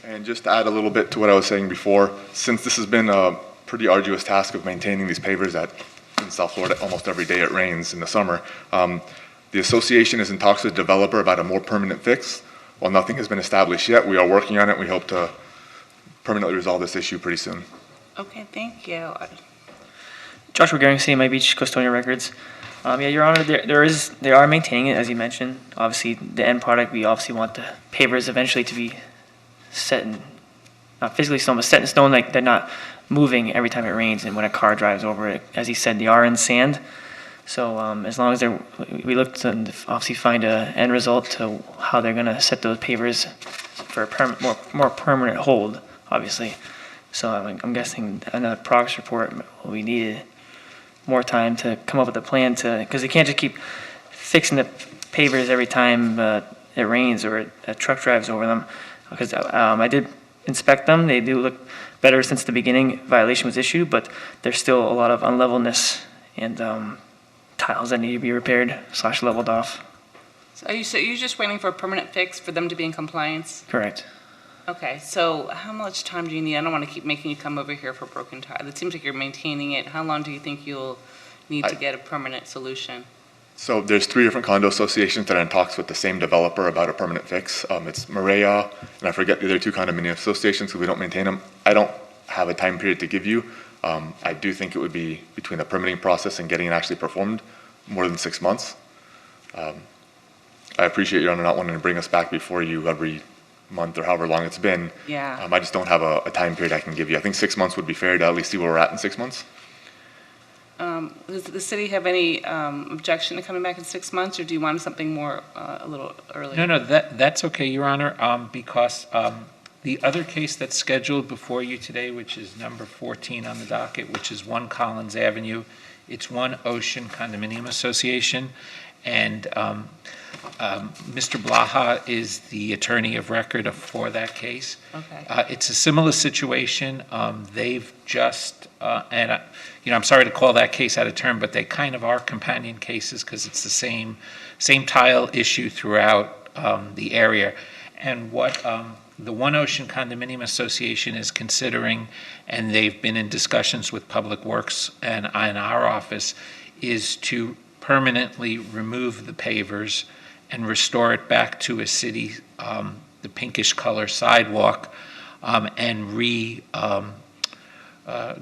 And just to add a little bit to what I was saying before, since this has been a pretty arduous task of maintaining these pavers in South Florida, almost every day it rains in the summer, the association is in talks with the developer about a more permanent fix. While nothing has been established yet, we are working on it. We hope to permanently resolve this issue pretty soon. Okay, thank you. Joshua Gehring, City of Miami Beach, Custodian Records. Yeah, Your Honor, they are maintaining it, as you mentioned. Obviously, the end product, we obviously want the pavers eventually to be set in, not physically stone, but set in stone, like they're not moving every time it rains and when a car drives over it. As he said, they are in sand. So as long as we look to obviously find an end result to how they're going to set those pavers for a more permanent hold, obviously. So I'm guessing another progress report will be needed. More time to come up with a plan because they can't just keep fixing the pavers every time it rains or a truck drives over them. Because I did inspect them. They do look better since the beginning violation was issued, but there's still a lot of unlevelness and tiles that need to be repaired / leveled off. So you're just waiting for a permanent fix for them to be in compliance? Correct. Okay, so how much time do you need? I don't want to keep making you come over here for a broken tile. It seems like you're maintaining it. How long do you think you'll need to get a permanent solution? So there's 3 different condo associations that are in talks with the same developer about a permanent fix. It's Maria, and I forget the other 2 condominium associations because we don't maintain them. I don't have a time period to give you. I do think it would be between the permitting process and getting it actually performed more than 6 months. I appreciate Your Honor not wanting to bring us back before you every month or however long it's been. Yeah. I just don't have a time period I can give you. I think 6 months would be fair to at least see where we're at in 6 months. Does the city have any objection to coming back in 6 months, or do you want something more, a little earlier? No, that's okay, Your Honor, because the other case that's scheduled before you today, which is number 14 on the docket, which is 1 Collins Avenue, it's One Ocean Condominium Association, and Mr. Blaha is the attorney of record for that case. Okay. It's a similar situation. They've just, I'm sorry to call that case out of turn, but they kind of are companion cases because it's the same tile issue throughout the area. And what the One Ocean Condominium Association is considering, and they've been in discussions with Public Works and in our office, is to permanently remove the pavers and restore it back to a city, the pinkish color sidewalk, and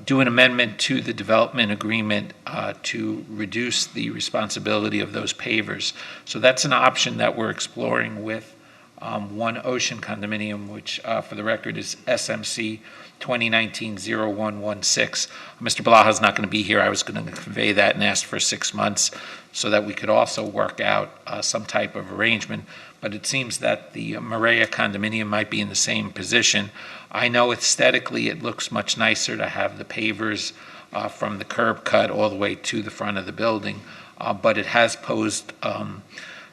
do an amendment to the development agreement to reduce the responsibility of those pavers. So that's an option that we're exploring with One Ocean Condominium, which for the record is SMC 2019-0116. Mr. Blaha's not going to be here. I was going to convey that and ask for 6 months so that we could also work out some type of arrangement. But it seems that the Maria condominium might be in the same position. I know aesthetically it looks much nicer to have the pavers from the curb cut all the way to the front of the building, but it has posed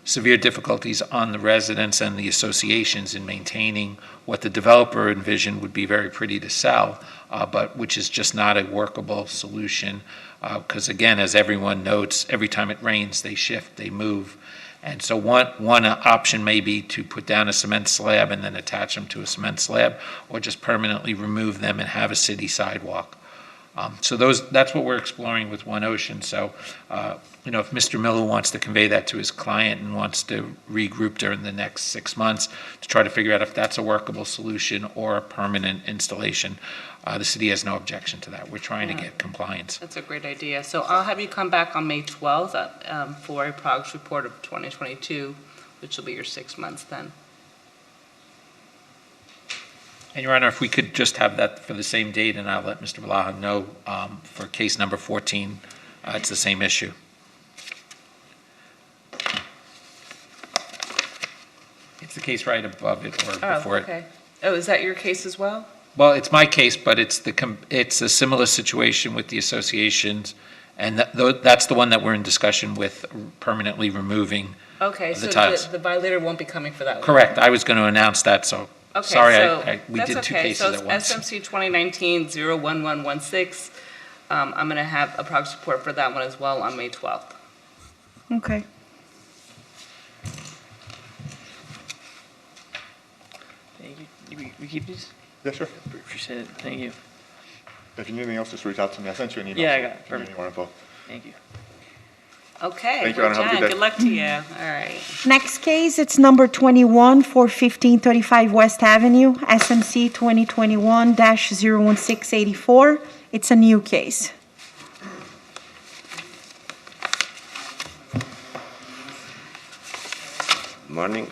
severe difficulties on the residents and the associations in maintaining what the developer envisioned would be very pretty to sell, but which is just not a workable solution. Because again, as everyone notes, every time it rains, they shift, they move. And so one option may be to put down a cement slab and then attach them to a cement slab, or just permanently remove them and have a city sidewalk. So that's what we're exploring with One Ocean. So, if Mr. Miller wants to convey that to his client and wants to regroup during the next 6 months to try to figure out if that's a workable solution or a permanent installation, the city has no objection to that. We're trying to get compliance. That's a great idea. So I'll have you come back on May 12th for a progress report of 2022, which will be your 6 months then. And Your Honor, if we could just have that for the same date, and I'll let Mr. Blaha know for case number 14, it's the same issue. It's the case right above it or before it. Okay. Oh, is that your case as well? Well, it's my case, but it's a similar situation with the associations, and that's the one that we're in discussion with, permanently removing Okay, the so tiles. the violator won't be coming for that one? Correct. I was going to announce that, so Okay, sorry, so we that's did two okay. cases at once. So it's SMC 2019-01116. I'm going to have a progress report for that one as well on May 12th. Okay. Thank you. We keep these? Yeah, sure. Appreciate it. Thank you. If you need anything else, just reach out to me. I sent you an email. Yeah, I so got it. if you need any more info. Thank you. Okay, Thank you, well Anna. Have a done. good day. Good luck to you. All right. Next case, it's number 21 for 1535 West Avenue, SMC 2021-01684. It's a new case. Morning.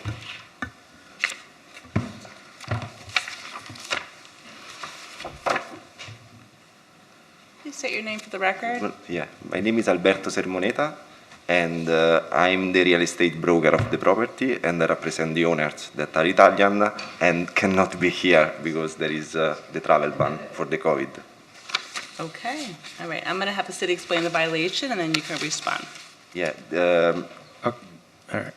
Please state your name for the record. Yeah, my name is Alberto Sermoneta, and I'm the real estate broker of the property, and I represent the owners that are Italian and cannot be here because there is the travel ban for the COVID. Okay. All right. I'm going to have the city explain the violation, and then you can respond. Yeah. All right.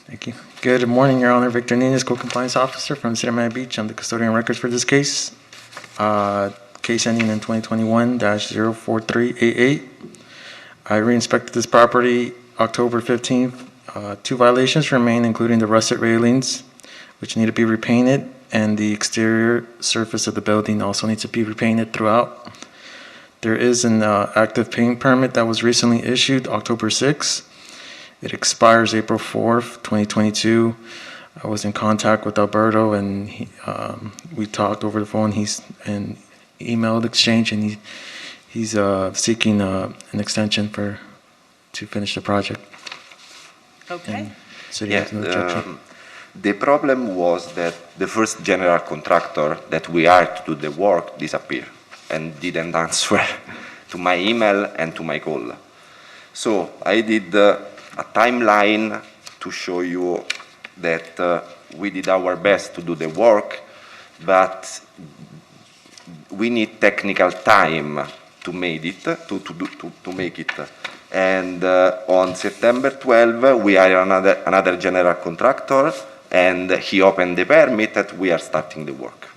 Thank you. Good morning, Your Honor. Victor Nunez, Co-Compliance Officer from the City of Miami Beach. I'm the custodian of records for this case. Case ending in 2021-04388. I re-inspected this property October 15th. 2 violations remain, including the rusted railings, which need to be repainted, and the exterior surface of the building also needs to be repainted throughout. There is an active paint permit that was recently issued October 6th. It expires April 4th, 2022. I was in contact with Alberto, and we talked over the phone. He's in email exchange, and He's seeking an extension to finish the project. Okay. City has no objection. The problem was that the first general contractor that we hired to do the work disappeared and didn't answer to my email and to my call. So I did a timeline to show you that we did our best to do the work, but we need technical time to make it, to make it. And on September 12, we hired another general contractor, and he opened the permit that we are starting the work.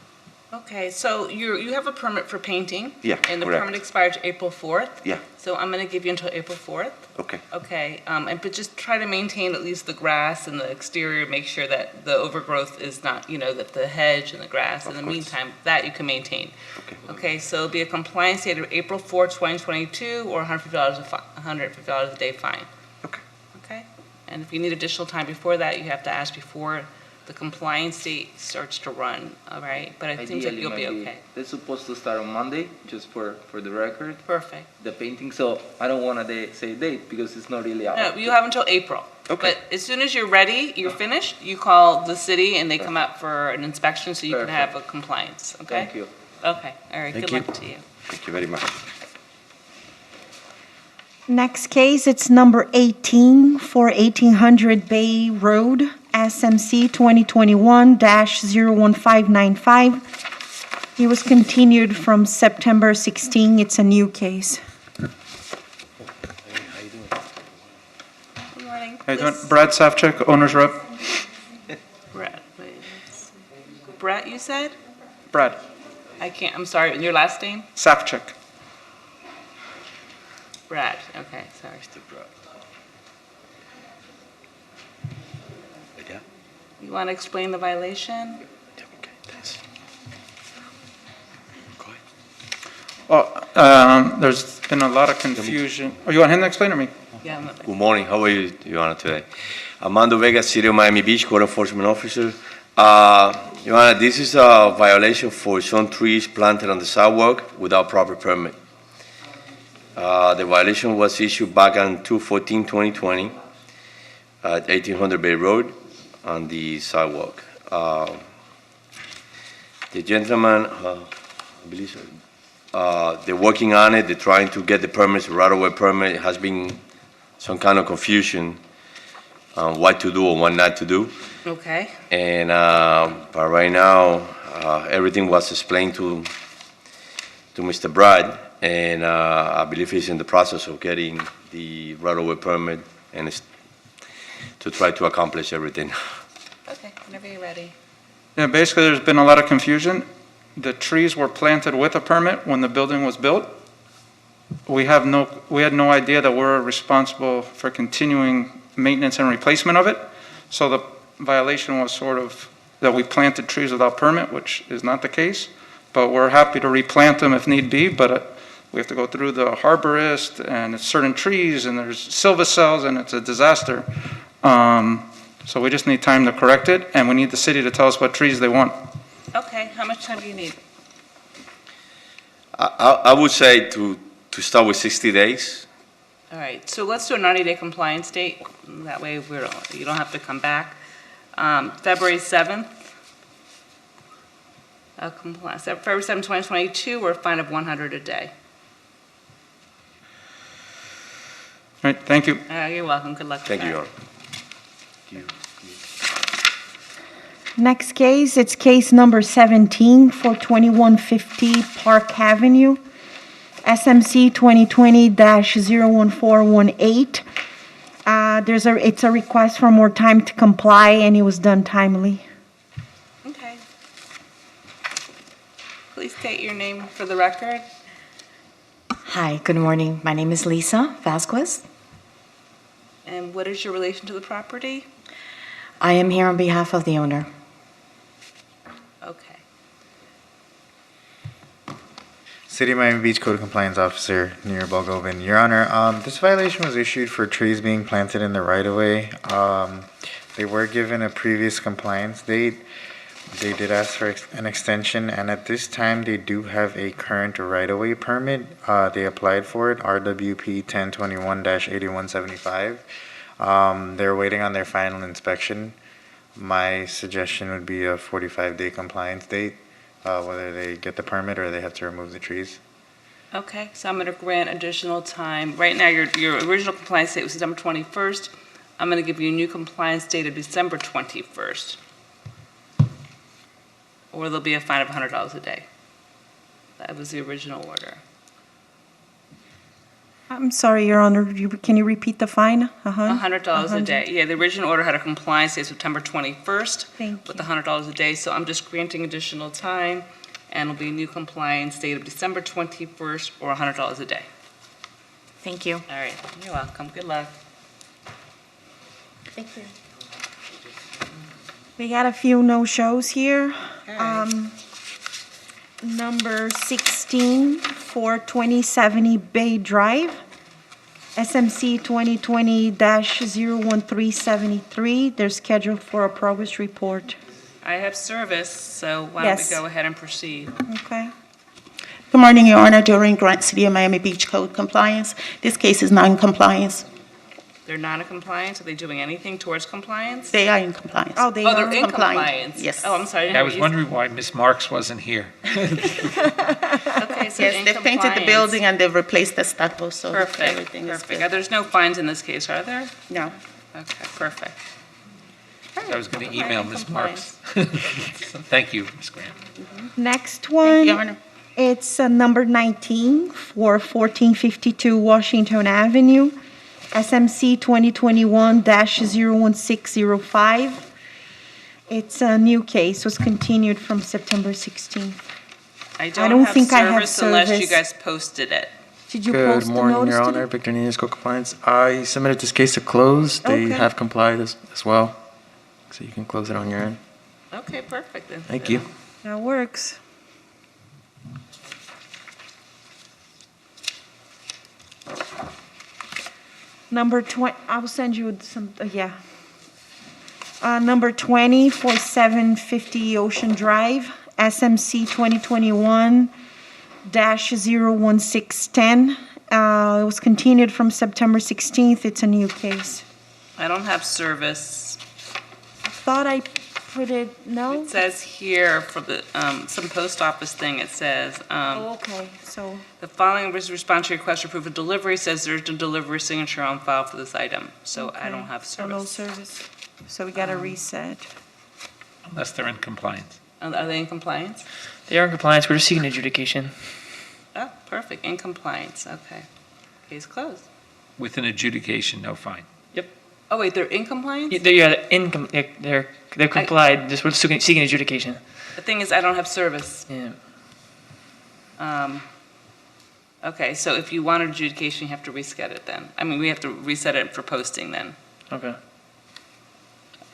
Okay, so you have a permit for painting? Yeah, And the correct. permit expires April 4th? Yeah. So I'm going to give you until April 4th? Okay. Okay, but just try to maintain at least the grass and the exterior, make sure that the overgrowth is not, that the hedge and the grass, in the meantime, that you can maintain. Okay. Okay, so it'll be a compliance date of April 4th, 2022, or $150 a day fine. Okay. Okay? And if you need additional time before that, you have to ask before the compliance date starts to run, all right? But it seems like Ideally, you'll be maybe okay. they're supposed to start on Monday, just for the record. Perfect. The painting, so I don't want to say date because it's not really out. No, you have until April. Okay. But as soon as you're ready, you're finished, you call the city and they come out for an inspection so you can have a compliance, okay? Thank you. Okay, all right, Thank good you. luck to you. Thank you very much. Next case, it's number 18 for 1800 Bay Road, SMC 2021-01595. It was continued from September 16. It's a new case. Good morning. How you doing? Brad Safchik, owner's rep. Brett, wait, let's see. Brett, you said? Brad I'm sorry, your last name? Safchik. Brad, okay, sorry. You want to explain the violation? There's been a lot of confusion. Oh, you want him to explain or me? Yeah. Good morning. How are you, Your Honor, today? Armando Vega, City of Miami Beach, Code Enforcement Officer. Your Honor, this is a violation for some trees planted on the sidewalk without proper permit. The violation was issued back on 2/14/2020 at 1800 Bay Road on the sidewalk. The gentleman, I believe so, they're working on it. They're trying to get the permits, right-of-way permit. It has been some kind of confusion on what to do or what not to do. Okay. And but right now, everything was explained to Mr. Brad, and I believe he's in the process of getting the right-of-way permit and it's to try to accomplish everything. Okay, whenever you're ready. Yeah, basically, there's been a lot of confusion. The trees were planted with a permit when the building was built. We had no idea that we're responsible for continuing maintenance and replacement of it. So the violation was sort of that we planted trees without permit, which is not the case. But we're happy to replant them if need be, but we have to go through the arborist and it's certain trees and there's silver-cells and it's a disaster. So we just need time to correct it and we need the city to tell us what trees they want. Okay, how much time do you need? I would say to start with 60 days. All right, so let's do a 90-day compliance date. That way you don't have to come back. February 7th. February 7th, 2022, we're a fine of $100 a day. All right, thank you. You're welcome. Good luck with Thank you, that. Your Honor. Next case, it's case number 17 for 2150 Park Avenue, SMC 2020-01418. It's a request for more time to comply, and it was done timely. Okay. Please state your name for the record. Hi, good morning. My name is Lisa Vasquez. And what is your relation to the property? I am here on behalf of the owner. Okay. City of Miami Beach Code Compliance Officer Near Balgovin. Your Honor, this violation was issued for trees being planted in the right-of-way. They were given a previous compliance date. They did ask for an extension, and at this time, they do have a current right-of-way permit. They applied for it, RWP 1021-8175. They're waiting on their final inspection. My suggestion would be a 45-day compliance date, whether they get the permit or they have to remove the trees. Okay, so I'm going to grant additional time. Right now, your original compliance date was December 21st. I'm going to give you a new compliance date of December 21st. Or there'll be a fine of $100 a day. That was the original order. I'm sorry, Your Honor, can you repeat the fine? $100 a day. Yeah, the original order had a compliance date September 21st Thank with $100 a day, so I'm just granting additional time, and it'll be a new compliance date of December 21st or $100 a day. Thank you. All right, you're welcome. Good luck. Thank you. We got a few no-shows here. Number 16 for 2070 Bay Drive, SMC 2020-01373. They're scheduled for a progress report. I have service, so why don't we Yes. go ahead and proceed? Okay. Good morning, Your Honor. Doreen Grant, City of Miami Beach Code Compliance. This case is non-compliance. They're not in compliance? Are they doing anything towards compliance? They are in compliance. Oh, They're in compliance? Yes. Oh, I'm sorry. I was wondering why Ms. Marks wasn't here. Okay, so Yes, in they've painted the compliance. building and they've replaced the stucco, so Perfect, everything is perfect. good. There's no fines in this case, are there? No. Okay, perfect. I was going to email Ms. Marks. Thank you, Ms. Grant. Next one. Your Honor. It's number 19 for 1452 Washington Avenue, SMC 2021-01605. It's a new case, was continued from September 16th. I don't don't have think I have service unless you service. guys posted it. Did you Good post the morning, notice Your today? Honor. Victor Nunez, co-compliance. I submitted this case to close. They Okay. have complied as well, so you can close it on your end. Okay, perfect then. Thank you. That works. Number 20, I will send you some, yeah. Number 20 for 750 Ocean Drive, SMC 2021-01610. It was continued from September 16th. It's a new case. I don't have service. I thought I put it, no? It says here for the, some post office thing, it says, Oh, okay, so, the following response to your request for proof of delivery says there's no delivery signature on file for this item, so I don't okay. have So no service. service. So we gotta reset. Unless they're in compliance. Are they in compliance? They are in compliance. We're just seeking adjudication. Oh, perfect, in compliance, okay. Case closed. With an adjudication, no fine. Oh, wait, they're in compliance? They're complied. Just we're seeking adjudication. The thing is, I don't have service. Yeah. Okay, so if you want adjudication, you have to reset it then. I mean, we have to reset it for posting then. Okay.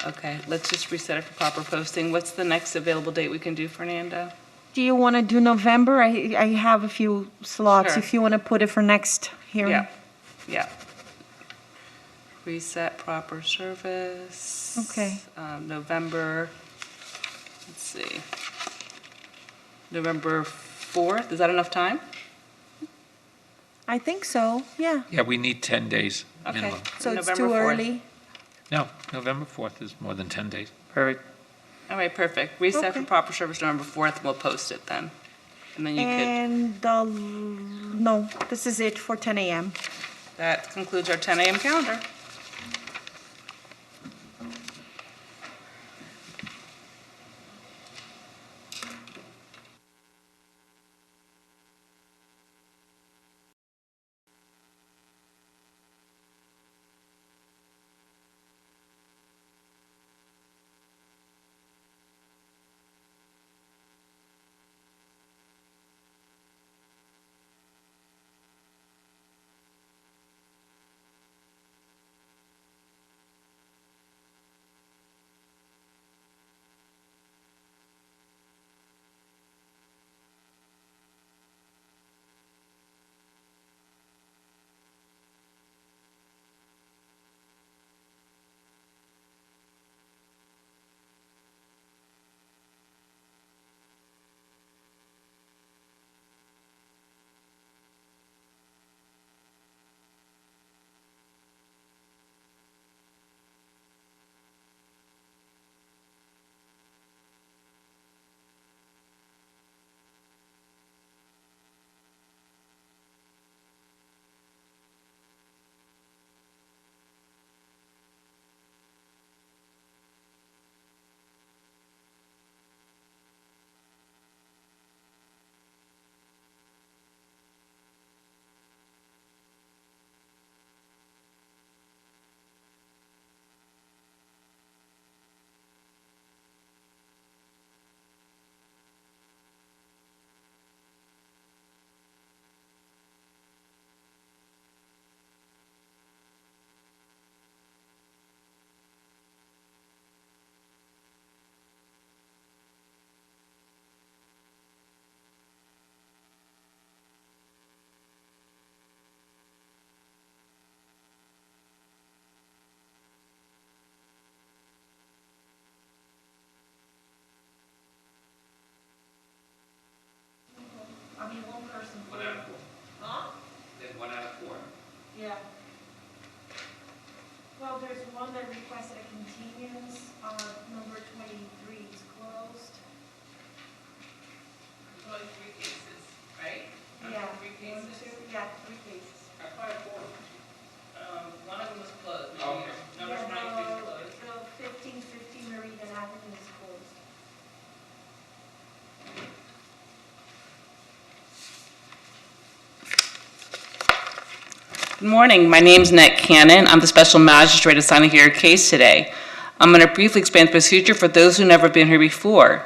Okay, let's just reset it for proper posting. What's the next available date we can do, Fernando? Do you want to do November? I have a few slots, Sure. if you want to put it for next hearing. Yeah, yeah. Reset proper service. Okay. November, let's see. November 4th, is that enough time? I think so, yeah. Yeah, we need 10 days Okay. minimum. So it's November too 4th. early. No, November 4th is more than 10 days. Perfect. All right, perfect. Reset for Okay. proper service November 4th, and we'll post it then. And then you could, And, no, this is it for 10 a.m. that concludes our 10 a.m. calendar. Yeah. Well, there's one that requested a continuance, number 23 is closed. Only 3 cases, right? Yeah. 3 cases? Yeah, 3 cases. One of them was closed. Number Yeah, 23 is closed. the 1550 Meridian Avenue is closed. Good morning. My name's Annette Cannon. I'm the special magistrate assigned to hear your case today. I'm going to briefly explain the procedure for those who've never been here before.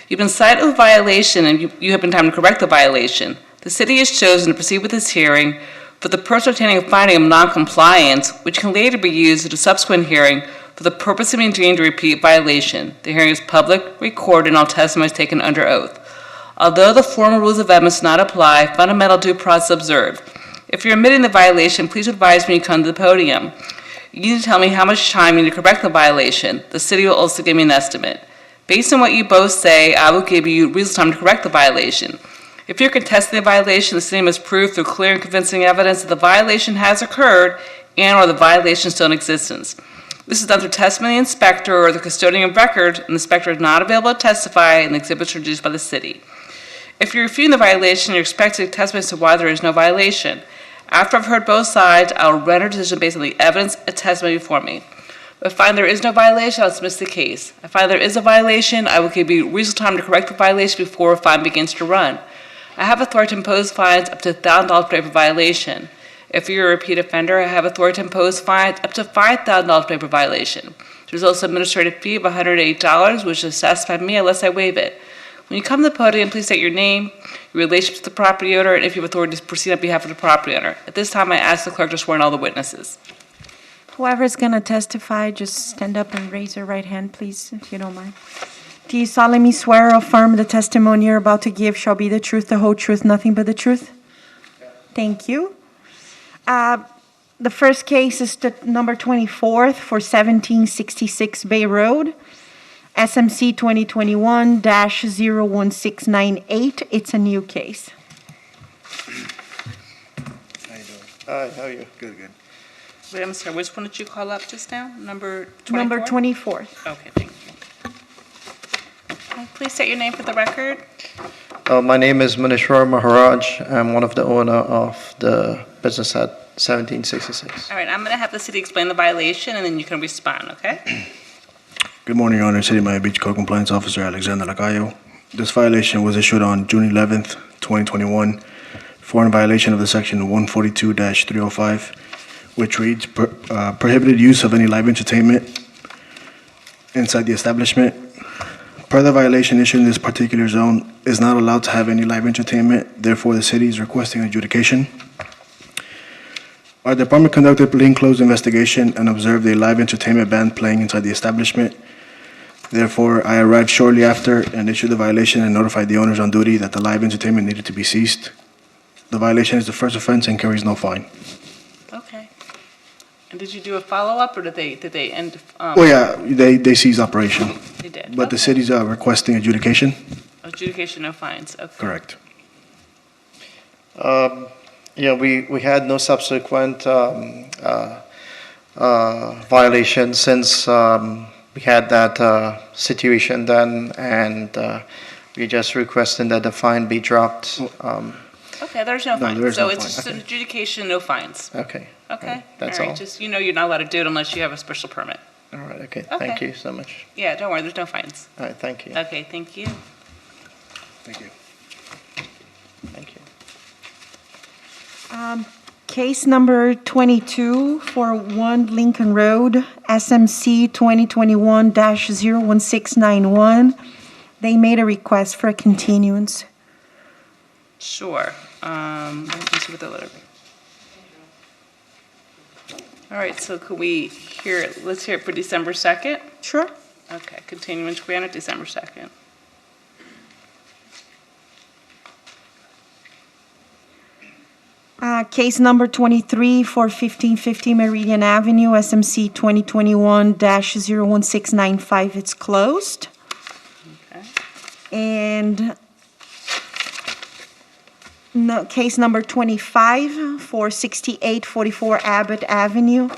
You've been cited with a violation and you have been time to correct the violation. The city has chosen to proceed with this hearing for the purpose of obtaining a finding of noncompliance, which can later be used at a subsequent hearing for the purpose of being deemed a repeat violation. The hearing is public, recorded, and all testimony is taken under oath. Although the formal rules of evidence do not apply, fundamental due process is observed. If you're admitting the violation, please advise me when you come to the podium. You need to tell me how much time you need to correct the violation. The city will also give me an estimate. Based on what you both say, I will give you reasonable time to correct the violation. If you're contesting the violation, the city must prove through clear and convincing evidence that the violation has occurred and or the violation is still in existence. This is done through testimony of the inspector or the custodian of record, and the inspector is not available to testify, and the exhibits are produced by the city. If you're refuting the violation, you're expected to testify as to why there is no violation. After I've heard both sides, I will render a decision based on the evidence and testimony before me. If I find there is no violation, I'll dismiss the case. If I find there is a violation, I will give you reasonable time to correct the violation before a fine begins to run. I have authority to impose fines up to $1,000 per violation. If you're a repeat offender, I have authority to impose fines up to $5,000 per violation. There's also an administrative fee of $108, which is assessed by me unless I waive it. When you come to the podium, please state your name, your relationship to the property owner, and if you have authority to proceed on behalf of the property owner. At this time, I ask the clerk to swear in all the witnesses. Whoever's going to testify, just stand up and raise your right hand, please, if you don't mind. Do you solemnly swear or affirm the testimony you're about to give shall be the truth, the whole truth, nothing but the truth? Thank you. The first case is the number 24 for 1766 Bay Road, SMC 2021-01698. It's a new case. How you doing? Hi, how are you? Good, good. Wait, I'm sorry, which one did you call up just now? Number 24? Number 24. Okay, thank you. Please state your name for the record. My name is Manishwar Maharaj. I'm one of the owner of the business at 1766. All right, I'm going to have the city explain the violation, and then you can respond, okay? Good morning, Your Honor. City Miami Beach Code Compliance Officer Alexander Lacayo. This violation was issued on June 11th, 2021, for in violation of the section 142-305, which reads, prohibited use of any live entertainment inside the establishment. Per the violation issued in this particular zone is not allowed to have any live entertainment. Therefore, the city is requesting adjudication. Our department conducted a plainclothes investigation and observed a live entertainment band playing inside the establishment. Therefore, I arrived shortly after and issued the violation and notified the owners on duty that the live entertainment needed to be ceased. The violation is the first offense and carries no fine. Okay. And did you do a follow-up, or did they end? Well, yeah, they ceased operation. They did. But the city's requesting adjudication. Adjudication, no fines. Okay. Correct. Yeah, we had no subsequent violation since we had that situation then, and we just requested that the fine be dropped. Okay, there's no No, fines. there is So no it's fine. just an adjudication, no fines. Okay. Okay? That's All right, all. just, you're not allowed to do it unless you have a special permit. All right, okay. Okay. Thank you so much. Yeah, don't worry, there's no fines. All right, thank you. Okay, thank you. Thank you. Thank you. Case number 22 for 1 Lincoln Road, SMC 2021-01691. They made a request for a continuance. Sure. Let me see what the letter. All right, so could we hear it? Let's hear it for December 2nd? Sure. Okay, continuance granted December 2nd. Case number 23 for 1550 Meridian Avenue, SMC 2021-01695. It's closed. Okay. And No, case number 25 for 6844 Abbott Avenue,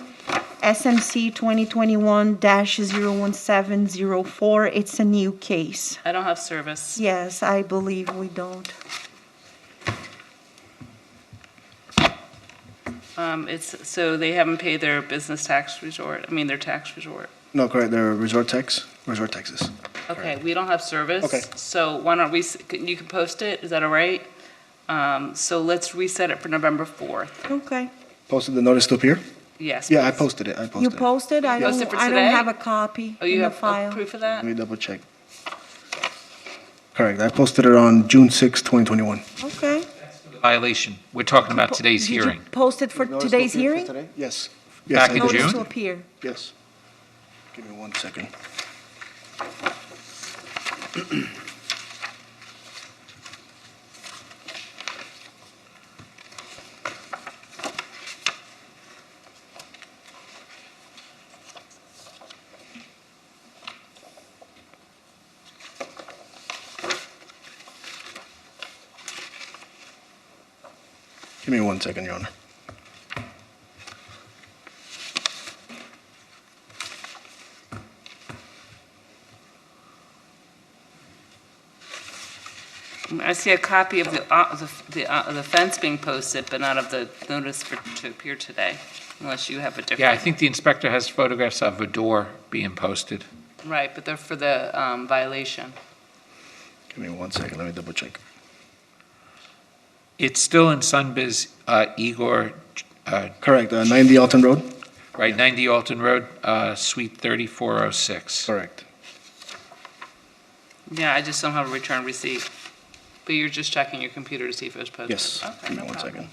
SMC 2021-01704. It's a new case. I don't have service. Yes, I believe we don't. So they haven't paid their business tax resort, their tax resort. No, correct, they're resort taxes. Okay, we don't have service. Okay. So why don't we, you can post it, is that all right? So let's reset it for November 4th. Okay. Posted the notice to appear? Yes. Yeah, I please. posted it, I posted You it. posted? I Posted don't for I don't today? have a copy Oh, you in the have file. proof of that? Let me double check. Correct, I posted it on June 6, 2021. Okay. Violation. We're talking about today's Did you hearing. post it for today's hearing? Yes. Back I in did. June? Notice to appear. Yes. Give me 1 second. Give me 1 second, Your Honor. I see a copy of the fence being posted, but not of the notice to appear today, unless you have a different. Yeah, I think the inspector has photographs of a door being posted. Right, but they're for the violation. Give me 1 second, let me double check. It's still in Sunbiz, Igor, Correct, 90 Alton Road? right, 90 Alton Road, Suite 3406. Correct. Yeah, I just don't have a return receipt. But you're just checking your computer to see if it was posted? Yes, Okay, give me no 1 problem. second.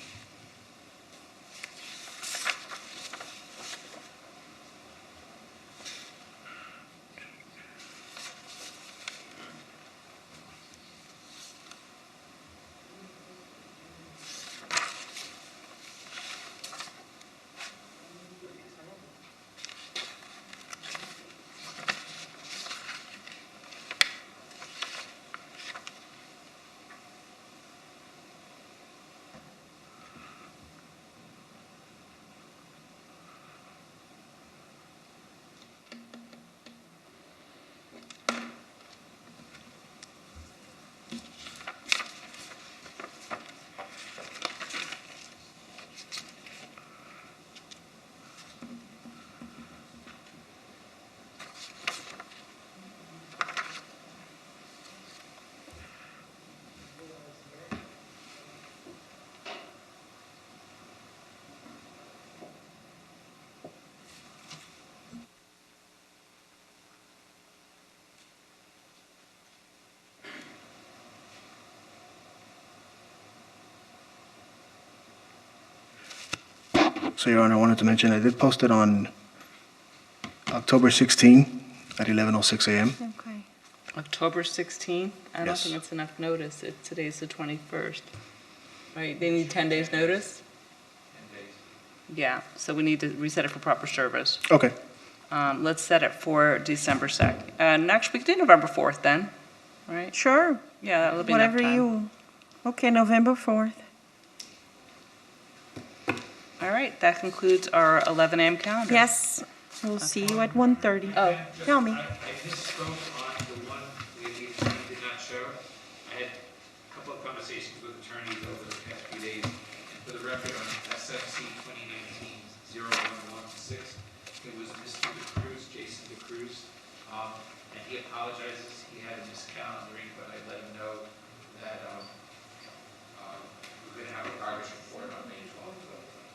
So, Your Honor, I wanted to mention, I did post it on October 16 at 11:06 a.m. Okay. October 16th? I don't Yes. think it's enough notice. Today's the 21st. Right, they need 10 days' notice? 10 days. Yeah, so we need to reset it for proper service. Okay. Let's set it for December 2nd. And actually, we could do November 4th then, right? Sure. Yeah, that'll be enough Whatever time. you, okay, November 4th. All right, that concludes our 11 a.m. calendar. Yes, we'll see you at 1:30. Oh. Tell me. I misspoke on the one the attorney did not show. I had a couple of conversations with attorneys over the past few days. And for the record, on SFC 2019-0116, it was Mr. DeCruz, Jason DeCruz. And he apologizes. He had a miscalendaring, but I let him know that we're going to have a progress report on May 12th.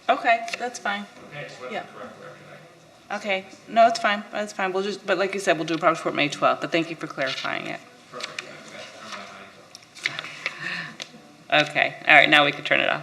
Okay, that's fine. Okay, so Yeah. that's the correct record. Okay, no, it's fine, that's fine. We'll just, but like you said, we'll do a progress report May 12th, but thank you for clarifying it. Perfect, yeah, that's on my mind. Okay, all right, now we can turn it off.